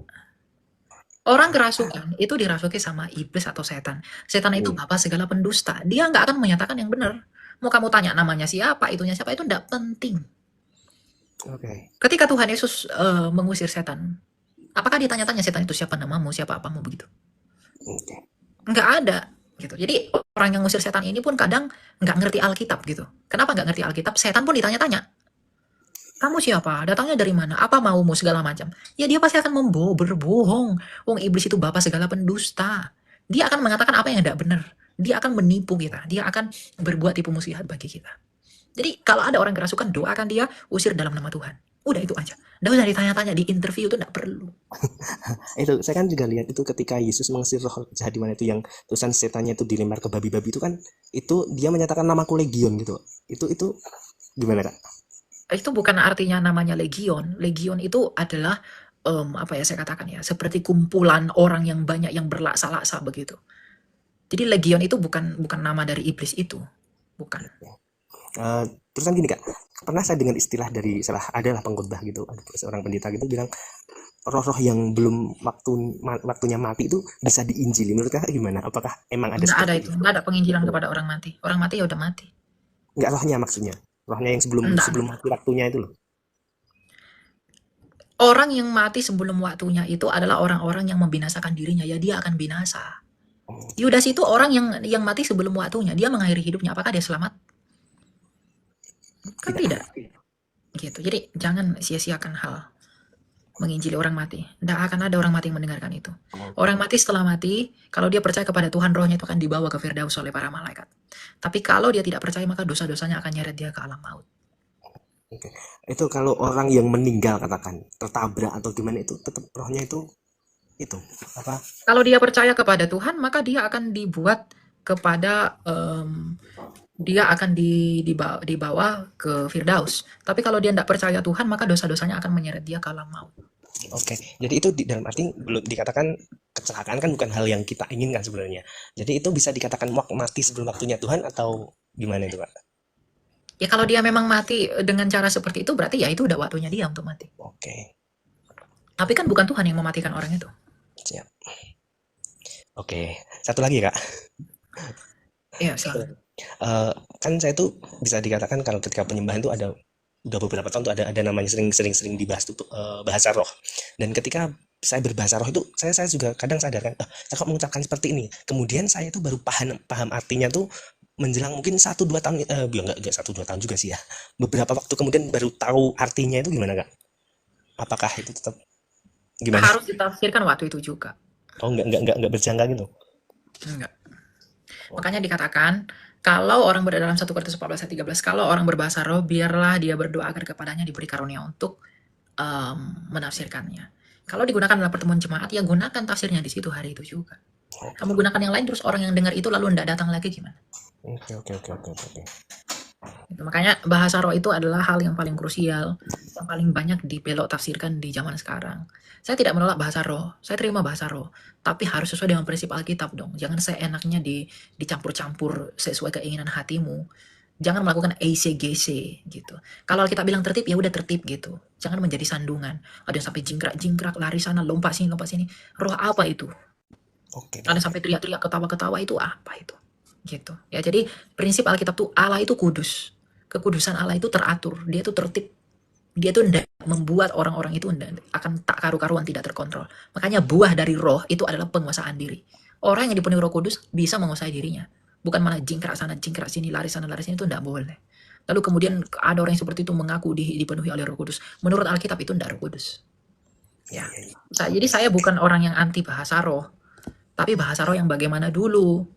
Orang kerasukan itu dirasuki sama iblis atau setan. Setan itu bapa segala pendusta. Dia nggak akan menyatakan yang benar. Mau kamu tanya namanya siapa, itunya siapa, itu nggak penting. Ketika Tuhan Yesus mengusir setan, apakah ditanya-tanya setan itu siapa namamu, siapa apamu begitu? Nggak ada. Gitu. Jadi orang yang ngusir setan ini pun kadang nggak ngerti Alkitab gitu. Kenapa nggak ngerti Alkitab? Setan pun ditanya-tanya. Kamu siapa? Datangnya dari mana? Apa maumu? Segala macam. Ya dia pasti akan berbohong. Wong iblis itu bapa segala pendusta. Dia akan mengatakan apa yang tidak benar. Dia akan menipu kita. Dia akan berbuat tipu muslihat bagi kita. Jadi kalau ada orang kerasukan, doakan dia, usir dalam nama Tuhan. Udah itu aja. Nggak usah ditanya-tanya di interview, itu nggak perlu. Itu saya kan juga lihat itu ketika Yesus mengusir roh jahat di mana itu yang tulisan setannya itu dilempar ke babi-babi itu kan, itu dia menyatakan namaku Legion gitu. Itu gimana Kak? Itu bukan artinya namanya legion. Legion itu adalah apa ya saya katakan ya, seperti kumpulan orang yang banyak yang berlaksa-laksa begitu. Jadi legion itu bukan nama dari iblis itu, bukan. Terusan gini Kak, pernah saya dengar istilah dari adalah pengkhotbah gitu, ada seorang pendeta gitu bilang roh-roh yang belum waktunya mati itu bisa diinjili. Menurut Kakak gimana? Apakah emang ada Nggak ada seperti itu, nggak ada penginjilan kepada orang mati. Orang mati ya udah mati. Nggak rohnya maksudnya, rohnya yang sebelum Nggak. mati waktunya itu loh. Orang yang mati sebelum waktunya itu adalah orang-orang yang membinasakan dirinya, ya dia akan binasa. Yudas itu orang yang mati sebelum waktunya, dia mengakhiri hidupnya. Apakah dia selamat? Kan tidak. Gitu. Jadi jangan sia-siakan hal menginjili orang mati. Tidak akan ada orang mati yang mendengarkan itu. Orang mati setelah mati, kalau dia percaya kepada Tuhan, rohnya itu akan dibawa ke Firdaus oleh para malaikat. Tapi kalau dia tidak percaya, maka dosa-dosanya akan nyeret dia ke alam maut. Oke. Itu kalau orang yang meninggal katakan tertabrak atau gimana itu tetap rohnya itu apa? Kalau dia percaya kepada Tuhan, maka dia akan dibuat kepada dia akan dibawa ke Firdaus. Tapi kalau dia tidak percaya Tuhan, maka dosa-dosanya akan menyeret dia ke alam maut. Oke, jadi itu dalam arti belum dikatakan kecelakaan kan bukan hal yang kita inginkan sebenarnya. Jadi itu bisa dikatakan mati sebelum waktunya Tuhan atau gimana itu Pak? Ya kalau dia memang mati dengan cara seperti itu, berarti ya itu udah waktunya dia untuk mati. Oke. Tapi kan bukan Tuhan yang mematikan orang itu. Siap. Oke, satu lagi Kak. Iya, silakan. Kan saya tuh bisa dikatakan kalau ketika penyembahan tuh udah beberapa tahun tuh ada namanya sering dibahas tuh bahasa roh. Dan ketika saya berbahasa roh itu saya juga kadang sadar kan, saya kok mengucapkan seperti ini. Kemudian saya tuh baru paham artinya tuh menjelang mungkin 1-2 tahun, enggak 1-2 tahun juga sih ya. Beberapa waktu kemudian baru tahu artinya itu gimana Kak? Apakah itu tetap gimana? Harus ditafsirkan waktu itu juga. Oh enggak berjangka gitu. Enggak. Makanya dikatakan kalau orang berada dalam 1 Korintus 14 ayat 13, kalau orang berbahasa roh, biarlah dia berdoa agar kepadanya diberi karunia untuk menafsirkannya. Kalau digunakan dalam pertemuan jemaat, ya gunakan tafsirnya di situ hari itu juga. Kamu gunakan yang lain, terus orang yang dengar itu lalu tidak datang lagi gimana? Oke. Gitu. Makanya bahasa roh itu adalah hal yang paling krusial, yang paling banyak dibelok tafsirkan di zaman sekarang. Saya tidak menolak bahasa roh, saya terima bahasa roh, tapi harus sesuai dengan prinsip Alkitab dong. Jangan seenaknya dicampur-campur sesuai keinginan hatimu. Jangan melakukan ACGC gitu. Kalau Alkitab bilang tertib, ya udah tertib gitu. Jangan menjadi sandungan. Ada yang sampai jingkrak-jingkrak, lari sana, lompat sini. Roh apa itu? Oke. Ada sampai teriak-teriak, ketawa-ketawa, itu apa itu? Gitu. Ya, jadi prinsip Alkitab tuh Allah itu kudus. Kekudusan Allah itu teratur, dia itu tertib. Dia tuh tidak membuat orang-orang itu akan tak karu-karuan, tidak terkontrol. Makanya buah dari roh itu adalah penguasaan diri. Orang yang dipenuhi Roh Kudus bisa menguasai dirinya. Bukan malah jingkrak sana, jingkrak sini, lari sana, lari sini, itu tidak boleh. Lalu kemudian ada orang yang seperti itu mengaku dipenuhi oleh Roh Kudus. Menurut Alkitab itu tidak Roh Kudus. Ya. Jadi saya bukan orang yang anti bahasa roh, tapi bahasa roh yang bagaimana dulu.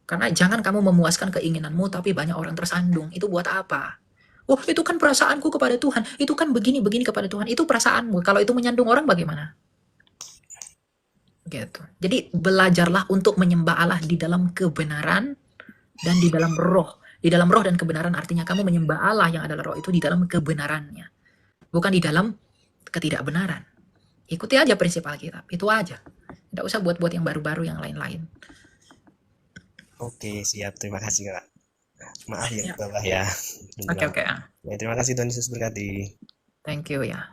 Karena jangan kamu memuaskan keinginanmu, tapi banyak orang tersandung. Itu buat apa? Oh, itu kan perasaanku kepada Tuhan. Itu kan begini-begini kepada Tuhan. Itu perasaanmu. Kalau itu menyandung orang bagaimana? Gitu. Jadi belajarlah untuk menyembah Allah di dalam kebenaran dan di dalam roh. Di dalam roh dan kebenaran artinya kamu menyembah Allah yang adalah roh itu di dalam kebenarannya. Bukan di dalam ketidakbenaran. Ikuti aja prinsip Alkitab. Itu aja. Tidak usah buat-buat yang baru-baru yang lain-lain. Oke, siap. Terima kasih Kak. Maaf ya Bapak ya. Oke. Ya, terima kasih Tuhan Yesus berkati. Thank you ya.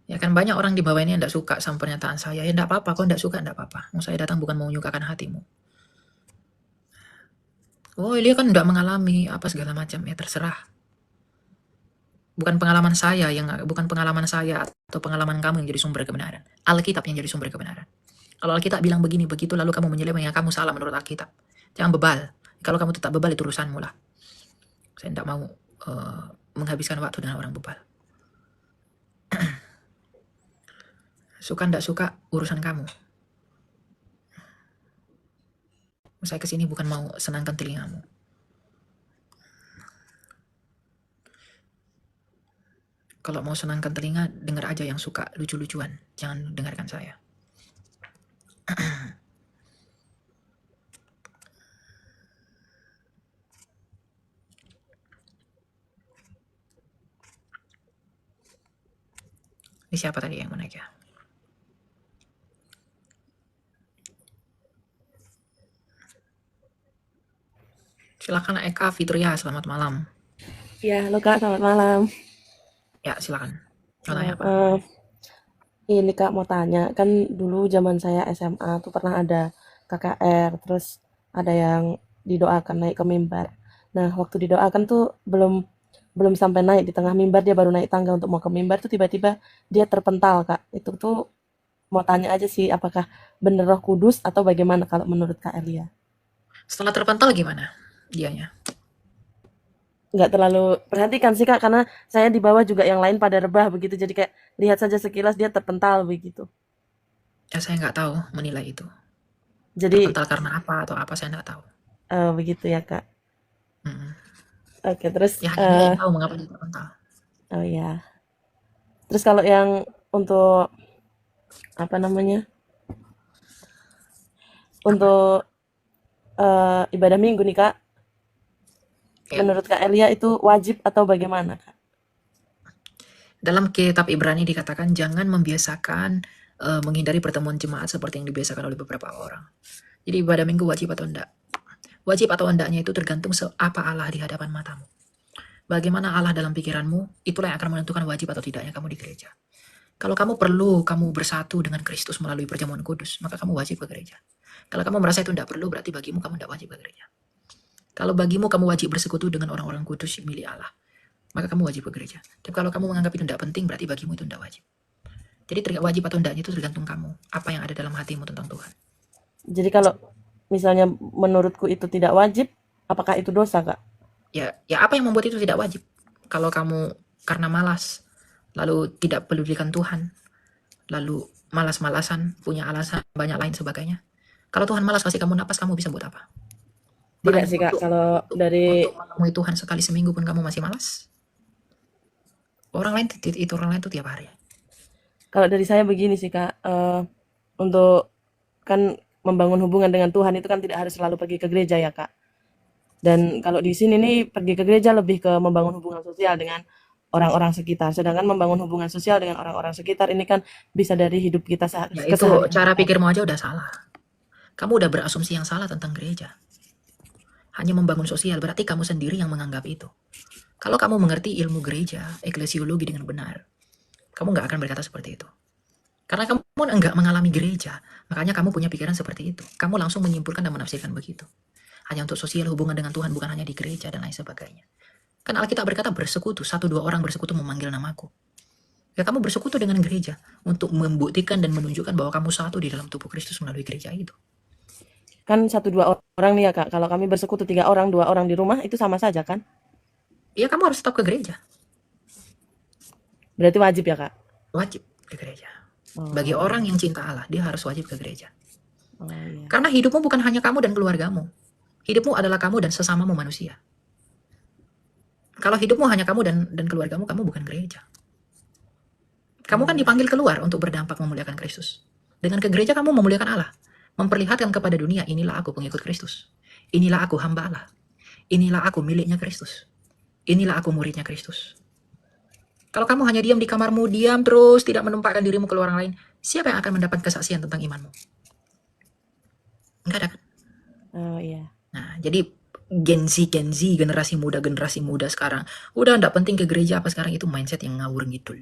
Ya kan banyak orang di bawah ini yang tidak suka sama pernyataan saya. Ya tidak apa-apa, kok tidak suka tidak apa-apa. Saya datang bukan mau menyukakan hatimu. Oh dia kan tidak mengalami apa segala macam, ya terserah. Bukan pengalaman saya atau pengalaman kamu yang jadi sumber kebenaran. Alkitab yang jadi sumber kebenaran. Kalau Alkitab bilang begini begitu lalu kamu menyeleweng, ya kamu salah menurut Alkitab. Jangan bebal. Kalau kamu tetap bebal itu urusanmu lah. Saya tidak mau menghabiskan waktu dengan orang bebal. Suka ndak suka urusan kamu. Saya kesini bukan mau senangkan telingamu. Kalau mau senangkan telinga, dengar aja yang suka lucu-lucuan. Jangan dengarkan saya. Ini siapa tadi yang menaik ya? Silakan Eka Fitria, selamat malam. Ya, halo Kak, selamat malam. Ya, silakan. Mau tanya apa? Ini Kak mau tanya, kan dulu zaman saya SMA tuh pernah ada KKR, terus ada yang didoakan naik ke mimbar. Nah, waktu didoakan tuh belum sampai naik di tengah mimbar, dia baru naik tangga untuk mau ke mimbar tuh tiba-tiba dia terpental Kak. Itu tuh mau tanya aja sih, apakah bener Roh Kudus atau bagaimana kalau menurut Kak Elia? Setelah terpental gimana dianya? Nggak terlalu perhatikan sih Kak, karena saya di bawah juga yang lain pada rebah begitu, jadi kayak lihat saja sekilas dia terpental begitu. Ya, saya nggak tahu menilai itu. Jadi Terpental karena apa atau apa, saya nggak tahu. begitu ya Kak. Mm-mm. Oke, terus Ya, hanya dia yang tahu mengapa dia terpental. oh ya. Terus kalau yang untuk apa namanya? Untuk ibadah minggu nih Kak, Ya. menurut Kak Elia itu wajib atau bagaimana Kak? Dalam kitab Ibrani dikatakan jangan membiasakan menghindari pertemuan jemaat seperti yang dibiasakan oleh beberapa orang. Jadi ibadah minggu wajib atau enggak? Wajib atau enggaknya itu tergantung apa Allah di hadapan matamu. Bagaimana Allah dalam pikiranmu, itulah yang akan menentukan wajib atau tidaknya kamu di gereja. Kalau kamu bersatu dengan Kristus melalui perjamuan kudus, maka kamu wajib ke gereja. Kalau kamu merasa itu tidak perlu, berarti bagimu kamu tidak wajib ke gereja. Kalau bagimu kamu wajib bersekutu dengan orang-orang kudus milik Allah, maka kamu wajib ke gereja. Tapi kalau kamu menganggap itu tidak penting, berarti bagimu itu tidak wajib. Jadi wajib atau tidaknya itu tergantung kamu, apa yang ada dalam hatimu tentang Tuhan. Jadi kalau misalnya menurutku itu tidak wajib, apakah itu dosa Kak? Ya apa yang membuat itu tidak wajib? Kalau kamu karena malas, lalu tidak pedulikan Tuhan, lalu malas-malasan, punya alasan banyak lain sebagainya. Kalau Tuhan malas kasih kamu napas, kamu bisa buat apa? Tidak sih Kak, kalau dari Untuk menemui Tuhan sekali seminggu pun kamu masih malas. Orang lain itu tiap hari. Kalau dari saya begini sih Kak, untuk kan membangun hubungan dengan Tuhan itu kan tidak harus selalu pergi ke gereja ya Kak. Dan kalau di sini nih pergi ke gereja lebih ke membangun hubungan sosial dengan orang-orang sekitar. Sedangkan membangun hubungan sosial dengan orang-orang sekitar ini kan bisa dari hidup kita Ya itu keseharian. cara pikirmu aja udah salah. Kamu udah berasumsi yang salah tentang gereja. Hanya membangun sosial, berarti kamu sendiri yang menganggap itu. Kalau kamu mengerti ilmu gereja, eklesiologi dengan benar, kamu nggak akan berkata seperti itu. Karena kamu nggak mengalami gereja, makanya kamu punya pikiran seperti itu. Kamu langsung menyimpulkan dan menafsirkan begitu. Hanya untuk sosial, hubungan dengan Tuhan, bukan hanya di gereja dan lain sebagainya. Kan Alkitab berkata bersekutu, 1-2 orang bersekutu memanggil namaku. Ya kamu bersekutu dengan gereja untuk membuktikan dan menunjukkan bahwa kamu satu di dalam tubuh Kristus melalui gereja itu. Kan 1-2 orang nih ya Kak, kalau kami bersekutu 3 orang, 2 orang di rumah itu sama saja kan? Ya kamu harus tetap ke gereja. Berarti wajib ya Kak? Wajib ke gereja. Bagi orang yang cinta Allah, dia harus wajib ke gereja. Iya. Karena hidupmu bukan hanya kamu dan keluargamu. Hidupmu adalah kamu dan sesamamu manusia. Kalau hidupmu hanya kamu dan keluargamu, kamu bukan gereja. Kamu kan dipanggil keluar untuk berdampak memuliakan Kristus. Dengan ke gereja kamu memuliakan Allah. Memperlihatkan kepada dunia, inilah aku pengikut Kristus. Inilah aku hamba Allah. Inilah aku miliknya Kristus. Inilah aku muridnya Kristus. Kalau kamu hanya diam di kamarmu, diam terus, tidak menempatkan dirimu ke orang lain, siapa yang akan mendapat kesaksian tentang imanmu? Enggak ada kan? Oh iya. Nah, jadi Gen Z, generasi muda sekarang, udah enggak penting ke gereja apa sekarang, itu mindset yang ngawur ngidul.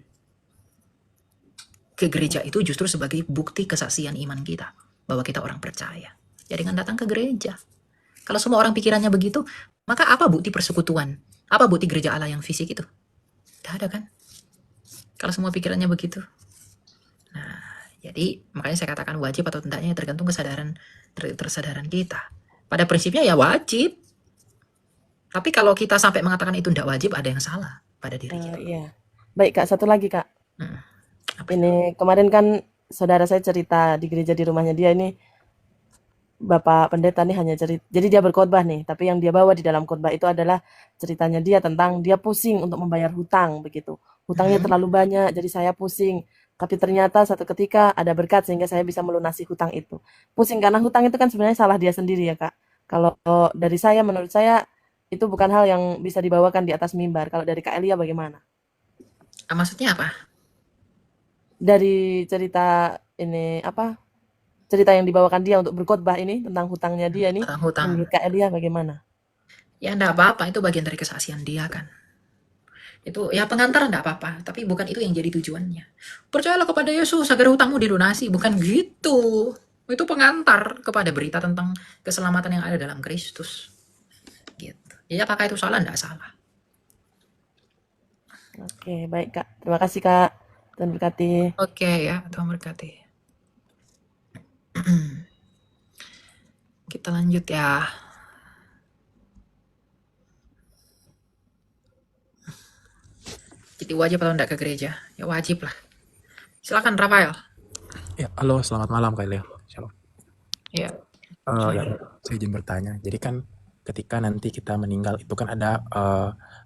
Ke gereja itu justru sebagai bukti kesaksian iman kita, bahwa kita orang percaya. Ya dengan datang ke gereja. Kalau semua orang pikirannya begitu, maka apa bukti persekutuan? Apa bukti gereja Allah yang fisik itu? Tidak ada kan? Kalau semua pikirannya begitu. Nah, jadi makanya saya katakan wajib atau tidaknya tergantung kesadaran kita. Pada prinsipnya ya wajib. Tapi kalau kita sampai mengatakan itu tidak wajib, ada yang salah. pada diri kita. Iya. Baik Kak, satu lagi Kak. Apa itu? Ini kemarin kan saudara saya cerita di gereja di rumahnya dia ini, Bapak Pendeta nih hanya cerita, jadi dia berkhotbah nih, tapi yang dia bawa di dalam khotbah itu adalah ceritanya dia tentang dia pusing untuk membayar hutang begitu. Hutangnya terlalu banyak, jadi saya pusing. Tapi ternyata satu ketika ada berkat sehingga saya bisa melunasi hutang itu. Pusing karena hutang itu kan sebenarnya salah dia sendiri ya Kak. Kalau dari saya, menurut saya itu bukan hal yang bisa dibawakan di atas mimbar. Kalau dari Kak Elia bagaimana? Maksudnya apa? Dari cerita ini apa? Cerita yang dibawakan dia untuk berkhotbah ini tentang hutangnya dia nih, Tentang hutang. menurut Kak Elia bagaimana? Ya enggak apa-apa, itu bagian dari kesaksian dia kan. Itu ya pengantar enggak apa-apa, tapi bukan itu yang jadi tujuannya. Percayalah kepada Yesus agar hutangmu dilunasi, bukan gitu. Itu pengantar kepada berita tentang keselamatan yang ada dalam Kristus. Gitu. Ya apakah itu salah? Enggak salah. Oke, baik Kak. Terima kasih Kak. Tuhan berkati. Oke ya, Tuhan berkati. Kita lanjut ya. Jadi wajib atau enggak ke gereja? Ya wajib lah. Silakan Rafael. Ya, halo, selamat malam Kak Elia. Shalom. Ya. Ya, saya izin bertanya. Jadi kan ketika nanti kita meninggal itu kan ada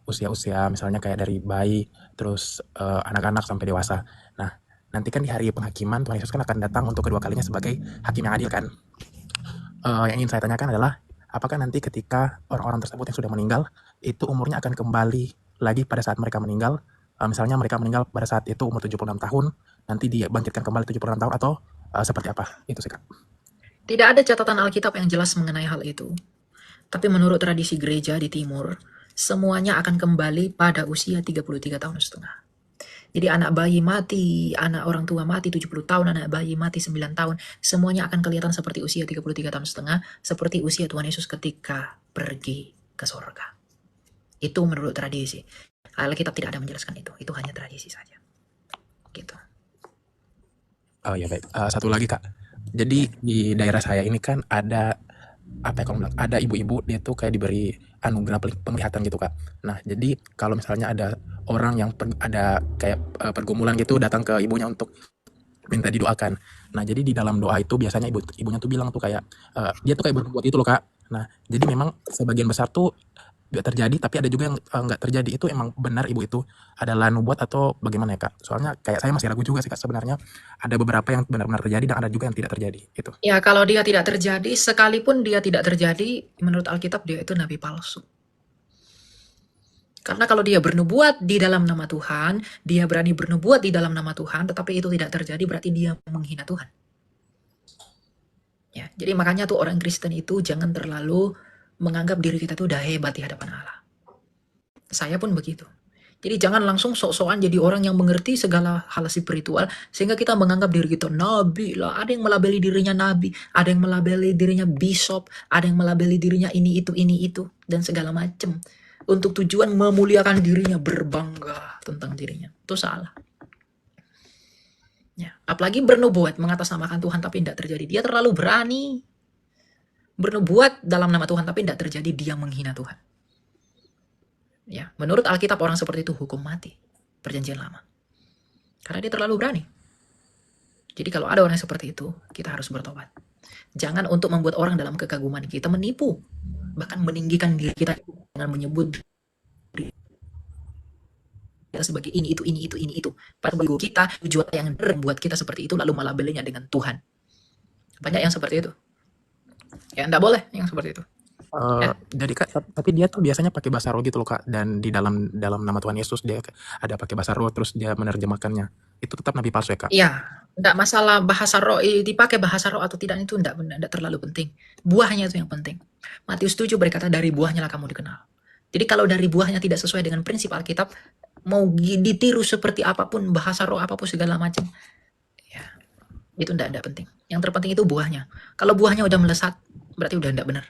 usia-usia misalnya kayak dari bayi, terus anak-anak sampai dewasa. Nah, nanti kan di hari penghakiman Tuhan Yesus kan akan datang untuk kedua kalinya sebagai hakim yang adil kan. Yang ingin saya tanyakan adalah apakah nanti ketika orang-orang tersebut yang sudah meninggal itu umurnya akan kembali lagi pada saat mereka meninggal? Misalnya mereka meninggal pada saat itu umur 76 tahun, nanti dibangkitkan kembali 76 tahun atau seperti apa? Itu sih Kak. Tidak ada catatan Alkitab yang jelas mengenai hal itu. Tapi menurut tradisi gereja di timur, semuanya akan kembali pada usia 33 tahun setengah. Jadi anak bayi mati, anak orang tua mati 70 tahun, anak bayi mati 9 tahun, semuanya akan kelihatan seperti usia 33 tahun setengah, seperti usia Tuhan Yesus ketika pergi ke surga. Itu menurut tradisi. Alkitab tidak ada menjelaskan itu hanya tradisi saja. Gitu. Oh ya baik. Satu lagi Kak. Jadi di daerah saya ini kan ada apa ya kalau bilang, ada ibu-ibu dia tuh kayak diberi anugerah penglihatan gitu Kak. Nah jadi kalau misalnya ada orang yang ada kayak pergumulan gitu datang ke ibunya untuk minta didoakan. Nah jadi di dalam doa itu biasanya ibunya tuh bilang tuh kayak dia tuh kayak berbuat itu loh Kak. Nah jadi memang sebagian besar tuh nggak terjadi, tapi ada juga yang nggak terjadi. Itu emang benar ibu itu adalah nubuat atau bagaimana ya Kak? Soalnya kayak saya masih ragu juga sih Kak, sebenarnya ada beberapa yang benar-benar terjadi dan ada juga yang tidak terjadi itu. Ya kalau dia tidak terjadi, sekalipun dia tidak terjadi, menurut Alkitab dia itu nabi palsu. Karena kalau dia bernubuat di dalam nama Tuhan, dia berani bernubuat di dalam nama Tuhan, tetapi itu tidak terjadi, berarti dia menghina Tuhan. Ya, jadi makanya tuh orang Kristen itu jangan terlalu menganggap diri kita tuh udah hebat di hadapan Allah. Saya pun begitu. Jadi jangan langsung sok-sokan jadi orang yang mengerti segala hal spiritual, sehingga kita menganggap diri kita nabi lah. Ada yang melabeli dirinya nabi, ada yang melabeli dirinya bishop, ada yang melabeli dirinya ini itu, dan segala macam. Untuk tujuan memuliakan dirinya, berbangga tentang dirinya. Itu salah. Ya, apalagi bernubuat mengatasnamakan Tuhan tapi tidak terjadi. Dia terlalu berani. Bernubuat dalam nama Tuhan tapi tidak terjadi, dia menghina Tuhan. Ya, menurut Alkitab orang seperti itu hukum mati, perjanjian lama. Karena dia terlalu berani. Jadi kalau ada orang seperti itu, kita harus bertobat. Jangan untuk membuat orang dalam kekaguman kita menipu, bahkan meninggikan diri kita dengan menyebut diri kita sebagai ini itu. Padahal bagi kita tujuan yang membuat kita seperti itu lalu melabelinya dengan Tuhan. Banyak yang seperti itu. Ya enggak boleh yang seperti itu. Ya. Jadi Kak, tapi dia tuh biasanya pakai bahasa roh gitu loh Kak, dan di dalam nama Tuhan Yesus dia ada pakai bahasa roh terus dia menerjemahkannya. Itu tetap nabi palsu ya Kak? Iya, enggak masalah bahasa roh, dipakai bahasa roh atau tidak itu enggak terlalu penting. Buahnya itu yang penting. Matius 7 berkata dari buahnya lah kamu dikenal. Jadi kalau dari buahnya tidak sesuai dengan prinsip Alkitab, mau ditiru seperti apapun, bahasa roh apapun segala macam, ya itu enggak penting. Yang terpenting itu buahnya. Kalau buahnya udah melesat, berarti udah enggak benar.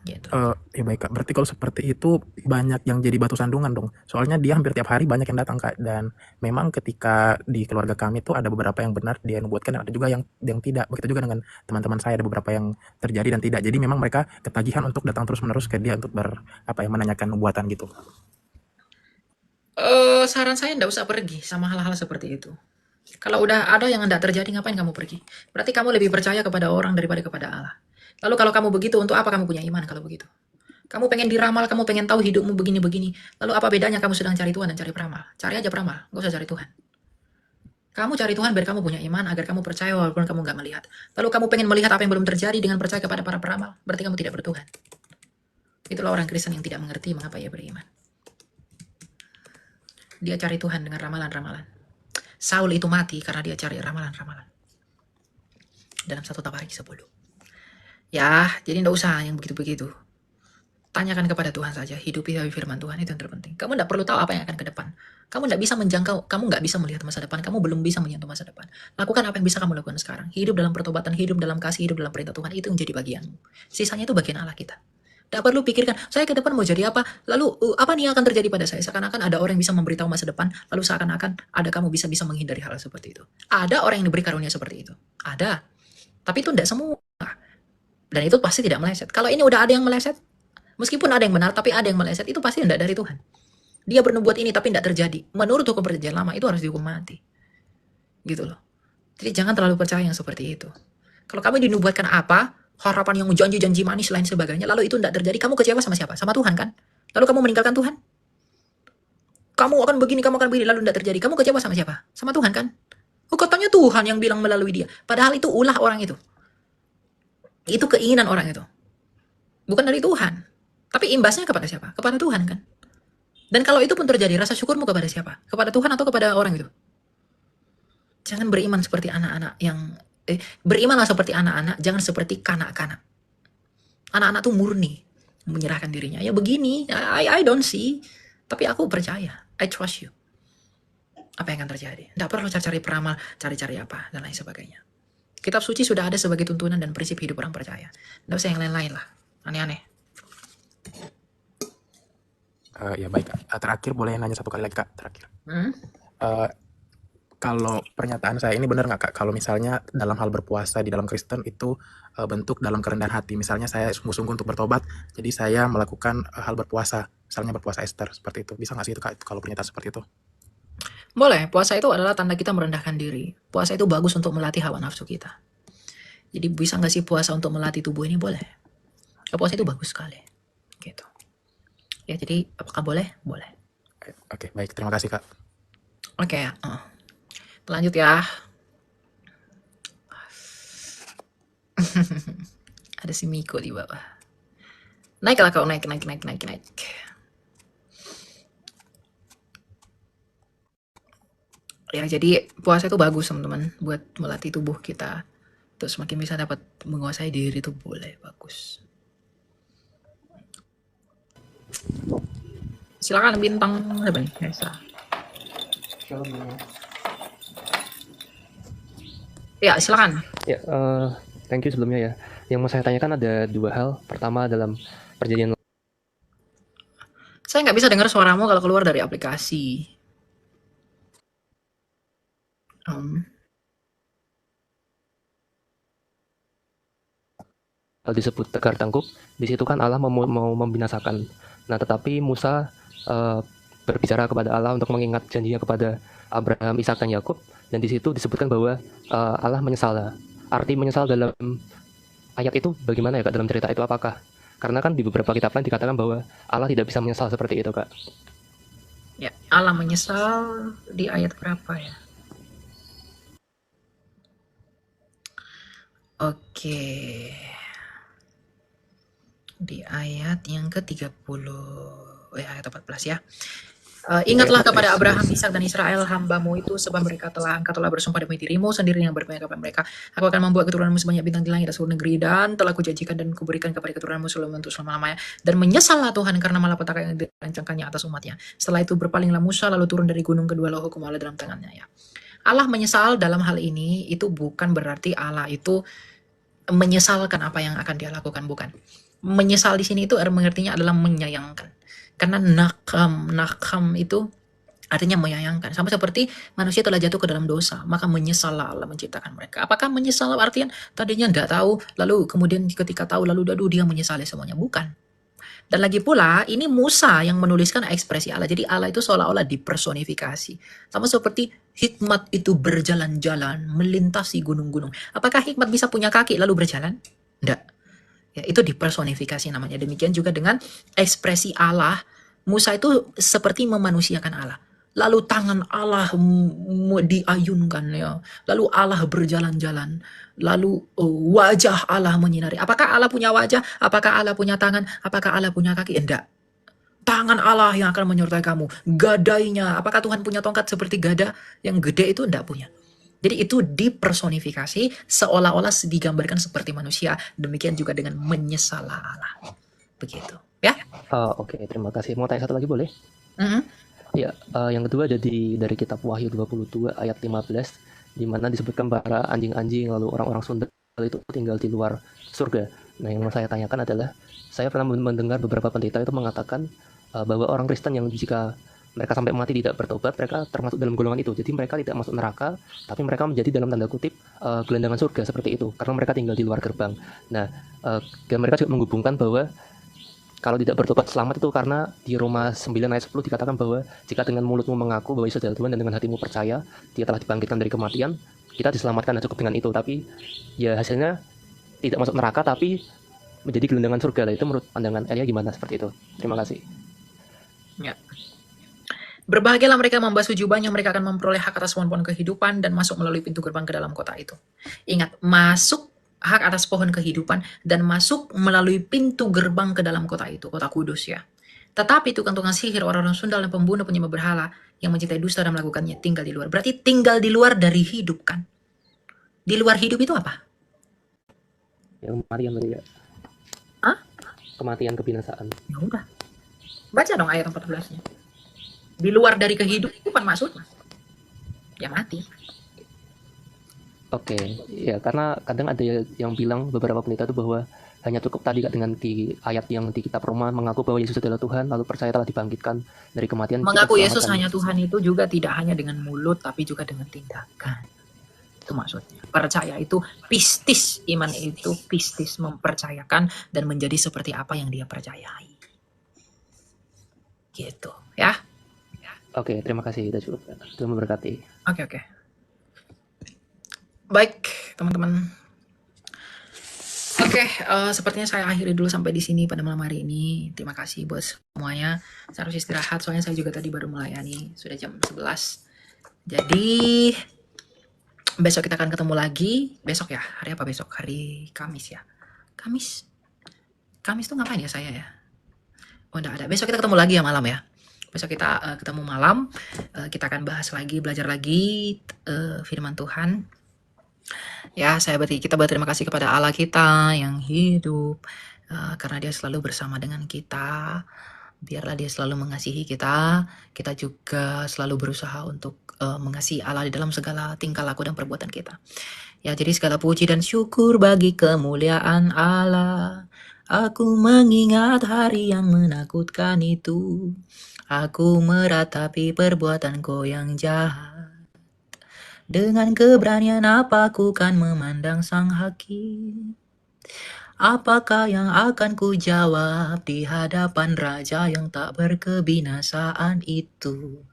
Gitu. Ya baik Kak, berarti kalau seperti itu banyak yang jadi batu sandungan dong. Soalnya dia hampir tiap hari banyak yang datang Kak, dan memang ketika di keluarga kami tuh ada beberapa yang benar dia nubuatkan, ada juga yang tidak. Begitu juga dengan teman-teman saya, ada beberapa yang terjadi dan tidak. Jadi memang mereka ketagihan untuk datang terus-menerus ke dia untuk menanyakan nubuatan gitu. Saran saya ndak usah pergi sama hal-hal seperti itu. Kalau udah ada yang ndak terjadi, ngapain kamu pergi? Berarti kamu lebih percaya kepada orang daripada kepada Allah. Lalu kalau kamu begitu, untuk apa kamu punya iman kalau begitu? Kamu pengen diramal, kamu pengen tahu hidupmu begini-begini. Lalu apa bedanya kamu sedang cari Tuhan dan cari peramal? Cari aja peramal, nggak usah cari Tuhan. Kamu cari Tuhan biar kamu punya iman, agar kamu percaya walaupun kamu nggak melihat. Lalu kamu pengen melihat apa yang belum terjadi dengan percaya kepada para peramal, berarti kamu tidak bertuhan. Itulah orang Kristen yang tidak mengerti mengapa ia beriman. Dia cari Tuhan dengan ramalan-ramalan. Saul itu mati karena dia cari ramalan-ramalan. Dalam 1 Tawarikh 10. Ya, jadi ndak usah yang begitu-begitu. Tanyakan kepada Tuhan saja, hidupi dari firman Tuhan, itu yang terpenting. Kamu ndak perlu tahu apa yang akan ke depan. Kamu ndak bisa menjangkau, kamu nggak bisa melihat masa depan, kamu belum bisa menyentuh masa depan. Lakukan apa yang bisa kamu lakukan sekarang. Hidup dalam pertobatan, hidup dalam kasih, hidup dalam perintah Tuhan, itu yang jadi bagianmu. Sisanya itu bagian Allah kita. Tidak perlu pikirkan, saya ke depan mau jadi apa, lalu apa nih yang akan terjadi pada saya. Seakan-akan ada orang yang bisa memberitahu masa depan, lalu seakan-akan ada kamu bisa menghindari hal seperti itu. Ada orang yang diberi karunia seperti itu. Ada. Tapi itu tidak semua. Dan itu pasti tidak meleset. Kalau ini udah ada yang meleset, meskipun ada yang benar, tapi ada yang meleset, itu pasti tidak dari Tuhan. Dia bernubuat ini tapi tidak terjadi. Menurut hukum perjanjian lama, itu harus dihukum mati. Gitu loh. Jadi jangan terlalu percaya yang seperti itu. Kalau kamu dinubuatkan apa, harapan yang janji-janji manis lain sebagainya, lalu itu tidak terjadi, kamu kecewa sama siapa? Sama Tuhan kan? Lalu kamu meninggalkan Tuhan? Kamu akan begini, lalu tidak terjadi. Kamu kecewa sama siapa? Sama Tuhan kan? Oh, katanya Tuhan yang bilang melalui dia. Padahal itu ulah orang itu. Itu keinginan orang itu. Bukan dari Tuhan. Tapi imbasnya kepada siapa? Kepada Tuhan kan? Dan kalau itu pun terjadi, rasa syukurmu kepada siapa? Kepada Tuhan atau kepada orang itu? Jangan beriman seperti anak-anak yang berimanlah seperti anak-anak, jangan seperti kanak-kanak. Anak-anak tuh murni menyerahkan dirinya. Ya begini, I don't see, tapi aku percaya, I trust you. Apa yang akan terjadi? Tidak perlu cari-cari peramal, cari-cari apa dan lain sebagainya. Kitab suci sudah ada sebagai tuntunan dan prinsip hidup orang percaya. Tidak usah yang lain-lain lah, aneh-aneh. Ya baik, Kak. Terakhir boleh nanya satu kali lagi, Kak, terakhir. Kalau pernyataan saya ini benar nggak, Kak? Kalau misalnya dalam hal berpuasa di dalam Kristen itu bentuk dalam kerendahan hati. Misalnya saya sungguh-sungguh untuk bertobat, jadi saya melakukan hal berpuasa. Misalnya berpuasa Ester, seperti itu. Bisa nggak sih itu, Kak, kalau pernyataan seperti itu? Boleh, puasa itu adalah tanda kita merendahkan diri. Puasa itu bagus untuk melatih hawa nafsu kita. Jadi bisa nggak sih puasa untuk melatih tubuh ini? Boleh. Puasa itu bagus sekali. Gitu. Ya, jadi apakah boleh? Boleh. Oke, baik. Terima kasih, Kak. Oke, ya. Lanjut ya. Ada si Miko di bawah. Naiklah kau, naik. Ya, jadi puasa itu bagus teman-teman buat melatih tubuh kita. Terus semakin bisa dapat menguasai diri itu boleh, bagus. Silakan bintang apa nih? Ya, silakan. Ya, thank you sebelumnya ya. Yang mau saya tanyakan ada dua hal. Pertama dalam perjanjian. Saya nggak bisa dengar suaramu kalau keluar dari aplikasi. Disebut tegar tengkuk, di situ kan Allah mau membinasakan. Nah, tetapi Musa berbicara kepada Allah untuk mengingat janjinya kepada Abraham, Ishak dan Yakub, dan di situ disebutkan bahwa Allah menyesal. Arti menyesal dalam ayat itu bagaimana ya, Kak, dalam cerita itu apakah? Karena kan di beberapa kitab lain dikatakan bahwa Allah tidak bisa menyesal seperti itu, Kak. Ya, Allah menyesal di ayat berapa ya? Oke. Di ayat yang ke-30, ayat 14 ya. Ingatlah kepada Abraham, Ishak dan Israel hambamu itu, sebab engkau telah bersumpah demi dirimu sendiri yang berpegang kepada mereka. Aku akan membuat keturunanmu sebanyak bintang di langit dan seluruh negeri, dan telah kujanjikan dan kuberikan kepada keturunanmu untuk selama-lamanya. Dan menyesallah Tuhan karena malapetaka yang dirancangkannya atas umatnya. Setelah itu berpalinglah Musa lalu turun dari gunung, kedua loh hukum Allah dalam tangannya ya. Allah menyesal dalam hal ini itu bukan berarti Allah itu menyesalkan apa yang akan dia lakukan, bukan. Menyesal di sini itu mengertinya adalah menyayangkan. Karena nakam itu artinya menyayangkan. Sama seperti manusia telah jatuh ke dalam dosa, maka menyesallah Allah menciptakan mereka. Apakah menyesal artian tadinya tidak tahu, lalu kemudian ketika tahu lalu dia menyesali semuanya? Bukan. Dan lagi pula, ini Musa yang menuliskan ekspresi Allah. Jadi Allah itu seolah-olah dipersonifikasi. Sama seperti hikmat itu berjalan-jalan, melintasi gunung-gunung. Apakah hikmat bisa punya kaki lalu berjalan? Enggak. Ya, itu dipersonifikasi namanya. Demikian juga dengan ekspresi Allah. Musa itu seperti memanusiakan Allah. Lalu tangan Allah diayunkan ya. Lalu Allah berjalan-jalan. Lalu wajah Allah menyinari. Apakah Allah punya wajah? Apakah Allah punya tangan? Apakah Allah punya kaki? Enggak. Tangan Allah yang akan menyertai kamu. Gadainya. Apakah Tuhan punya tongkat seperti gada yang gede itu? Enggak punya. Jadi itu dipersonifikasi seolah-olah digambarkan seperti manusia. Demikian juga dengan menyesal Allah. Begitu. Ya. Oke, terima kasih. Mau tanya satu lagi boleh? Mhm. Ya, yang kedua jadi dari kitab Wahyu 22 ayat 15, di mana disebutkan para anjing-anjing lalu orang-orang sundal itu tinggal di luar surga. Nah, yang mau saya tanyakan adalah, saya pernah mendengar beberapa pendeta itu mengatakan bahwa orang Kristen yang jika mereka sampai mati tidak bertobat, mereka termasuk dalam golongan itu. Jadi mereka tidak masuk neraka, tapi mereka menjadi dalam tanda kutip gelandangan surga seperti itu, karena mereka tinggal di luar gerbang. Nah, dan mereka juga menghubungkan bahwa kalau tidak bertobat selamat itu karena di Roma 9 ayat 10 dikatakan bahwa jika dengan mulutmu mengaku bahwa Yesus adalah Tuhan dan dengan hatimu percaya dia telah dibangkitkan dari kematian, kita diselamatkan dan cukup dengan itu. Tapi ya hasilnya tidak masuk neraka tapi menjadi gelandangan surga. Lah, itu menurut pandangan Elia gimana seperti itu? Terima kasih. Ya. Berbahagialah mereka membasuh jubahnya, mereka akan memperoleh hak atas pohon-pohon kehidupan dan masuk melalui pintu gerbang ke dalam kota itu. Ingat, masuk hak atas pohon kehidupan dan masuk melalui pintu gerbang ke dalam kota itu, kota kudus ya. Tetapi tukang-tukang sihir, orang-orang sundal dan pembunuh, penyembah berhala yang mencintai dusta dan melakukannya tinggal di luar. Berarti tinggal di luar dari hidup kan? Di luar hidup itu apa? Yang kematian tadi ya. Hah? Kematian, kebinasaan. Ya udah. Baca dong ayat 14-nya. Di luar dari kehidupan maksudnya. Ya mati. Oke, ya karena kadang ada yang bilang beberapa pendeta itu bahwa hanya cukup tadi Kak, dengan di ayat yang di kitab Roma mengaku bahwa Yesus adalah Tuhan lalu percaya telah dibangkitkan dari kematian. Mengaku Yesus hanya Tuhan itu juga tidak hanya dengan mulut tapi juga dengan tindakan. Itu maksudnya. Percaya itu pistis, iman itu pistis, mempercayakan dan menjadi seperti apa yang dia percayai. Gitu, ya. Oke, terima kasih. Kita cukup. Tuhan memberkati. Oke. Baik, teman-teman. Oke, sepertinya saya akhiri dulu sampai di sini pada malam hari ini. Terima kasih buat semuanya. Saya harus istirahat, soalnya saya juga tadi baru melayani. Sudah jam 11. Jadi, besok kita akan ketemu lagi. Besok ya, hari apa besok? Hari Kamis ya. Kamis tuh ngapain ya saya ya? Oh, enggak ada. Besok kita ketemu lagi ya malam ya. Besok kita ketemu malam. Kita akan bahas lagi, belajar lagi firman Tuhan. Ya, kita berterima kasih kepada Allah kita yang hidup, karena dia selalu bersama dengan kita. Biarlah dia selalu mengasihi kita. Kita juga selalu berusaha untuk mengasihi Allah di dalam segala tingkah laku dan perbuatan kita. Ya, jadi segala puji dan syukur bagi kemuliaan Allah. Aku mengingat hari yang menakutkan itu. Aku meratapi perbuatanku yang jahat. Dengan keberanian apa ku kan memandang sang hakim? Apakah yang akan ku jawab di hadapan raja yang tak berkebinasaan itu?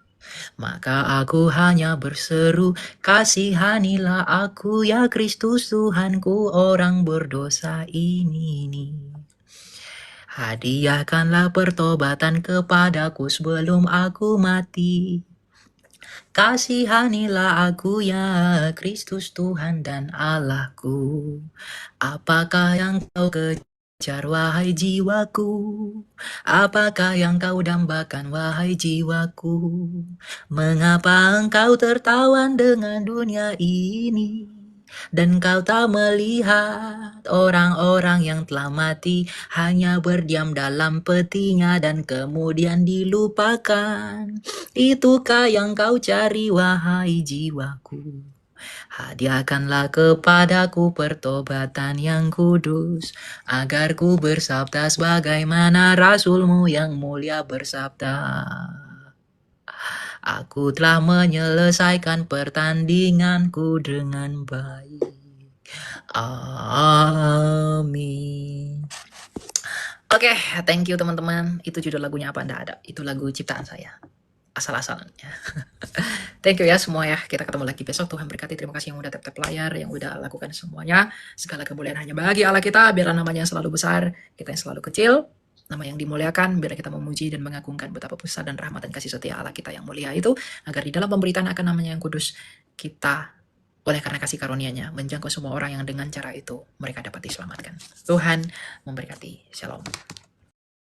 Maka aku hanya berseru, kasihanilah aku ya Kristus Tuhanku, orang berdosa ini. Hadiahkanlah pertobatan kepadaku sebelum aku mati. Kasihanilah aku ya Kristus Tuhan dan Allahku. Apakah yang kau kejar wahai jiwaku? Apakah yang kau dambakan wahai jiwaku? Mengapa engkau tertawan dengan dunia ini? Dan kau tak melihat orang-orang yang telah mati hanya berdiam dalam petinya dan kemudian dilupakan. Itukah yang kau cari wahai jiwaku? Hadiahkanlah kepadaku pertobatan yang kudus, agar ku bersabda sebagaimana Rasulmu yang mulia bersabda. Aku telah menyelesaikan pertandinganku dengan baik. Amin. Oke, thank you teman-teman. Itu judul lagunya apa Anda ada? Itu lagu ciptaan saya. Asal-asalnya. Thank you ya semua ya. Kita ketemu lagi besok. Tuhan berkati. Terima kasih yang udah tap-tap layar, yang udah lakukan semuanya. Segala kemuliaan hanya bagi Allah kita. Biarlah namanya yang selalu besar, kita yang selalu kecil. Nama yang dimuliakan, biarlah kita memuji dan mengagungkan betapa besar dan rahmat dan kasih setia Allah kita yang mulia itu. Agar di dalam pemberitaan akan namanya yang kudus, kita oleh karena kasih karunia-Nya menjangkau semua orang yang dengan cara itu mereka dapat diselamatkan. Tuhan memberkati. Shalom.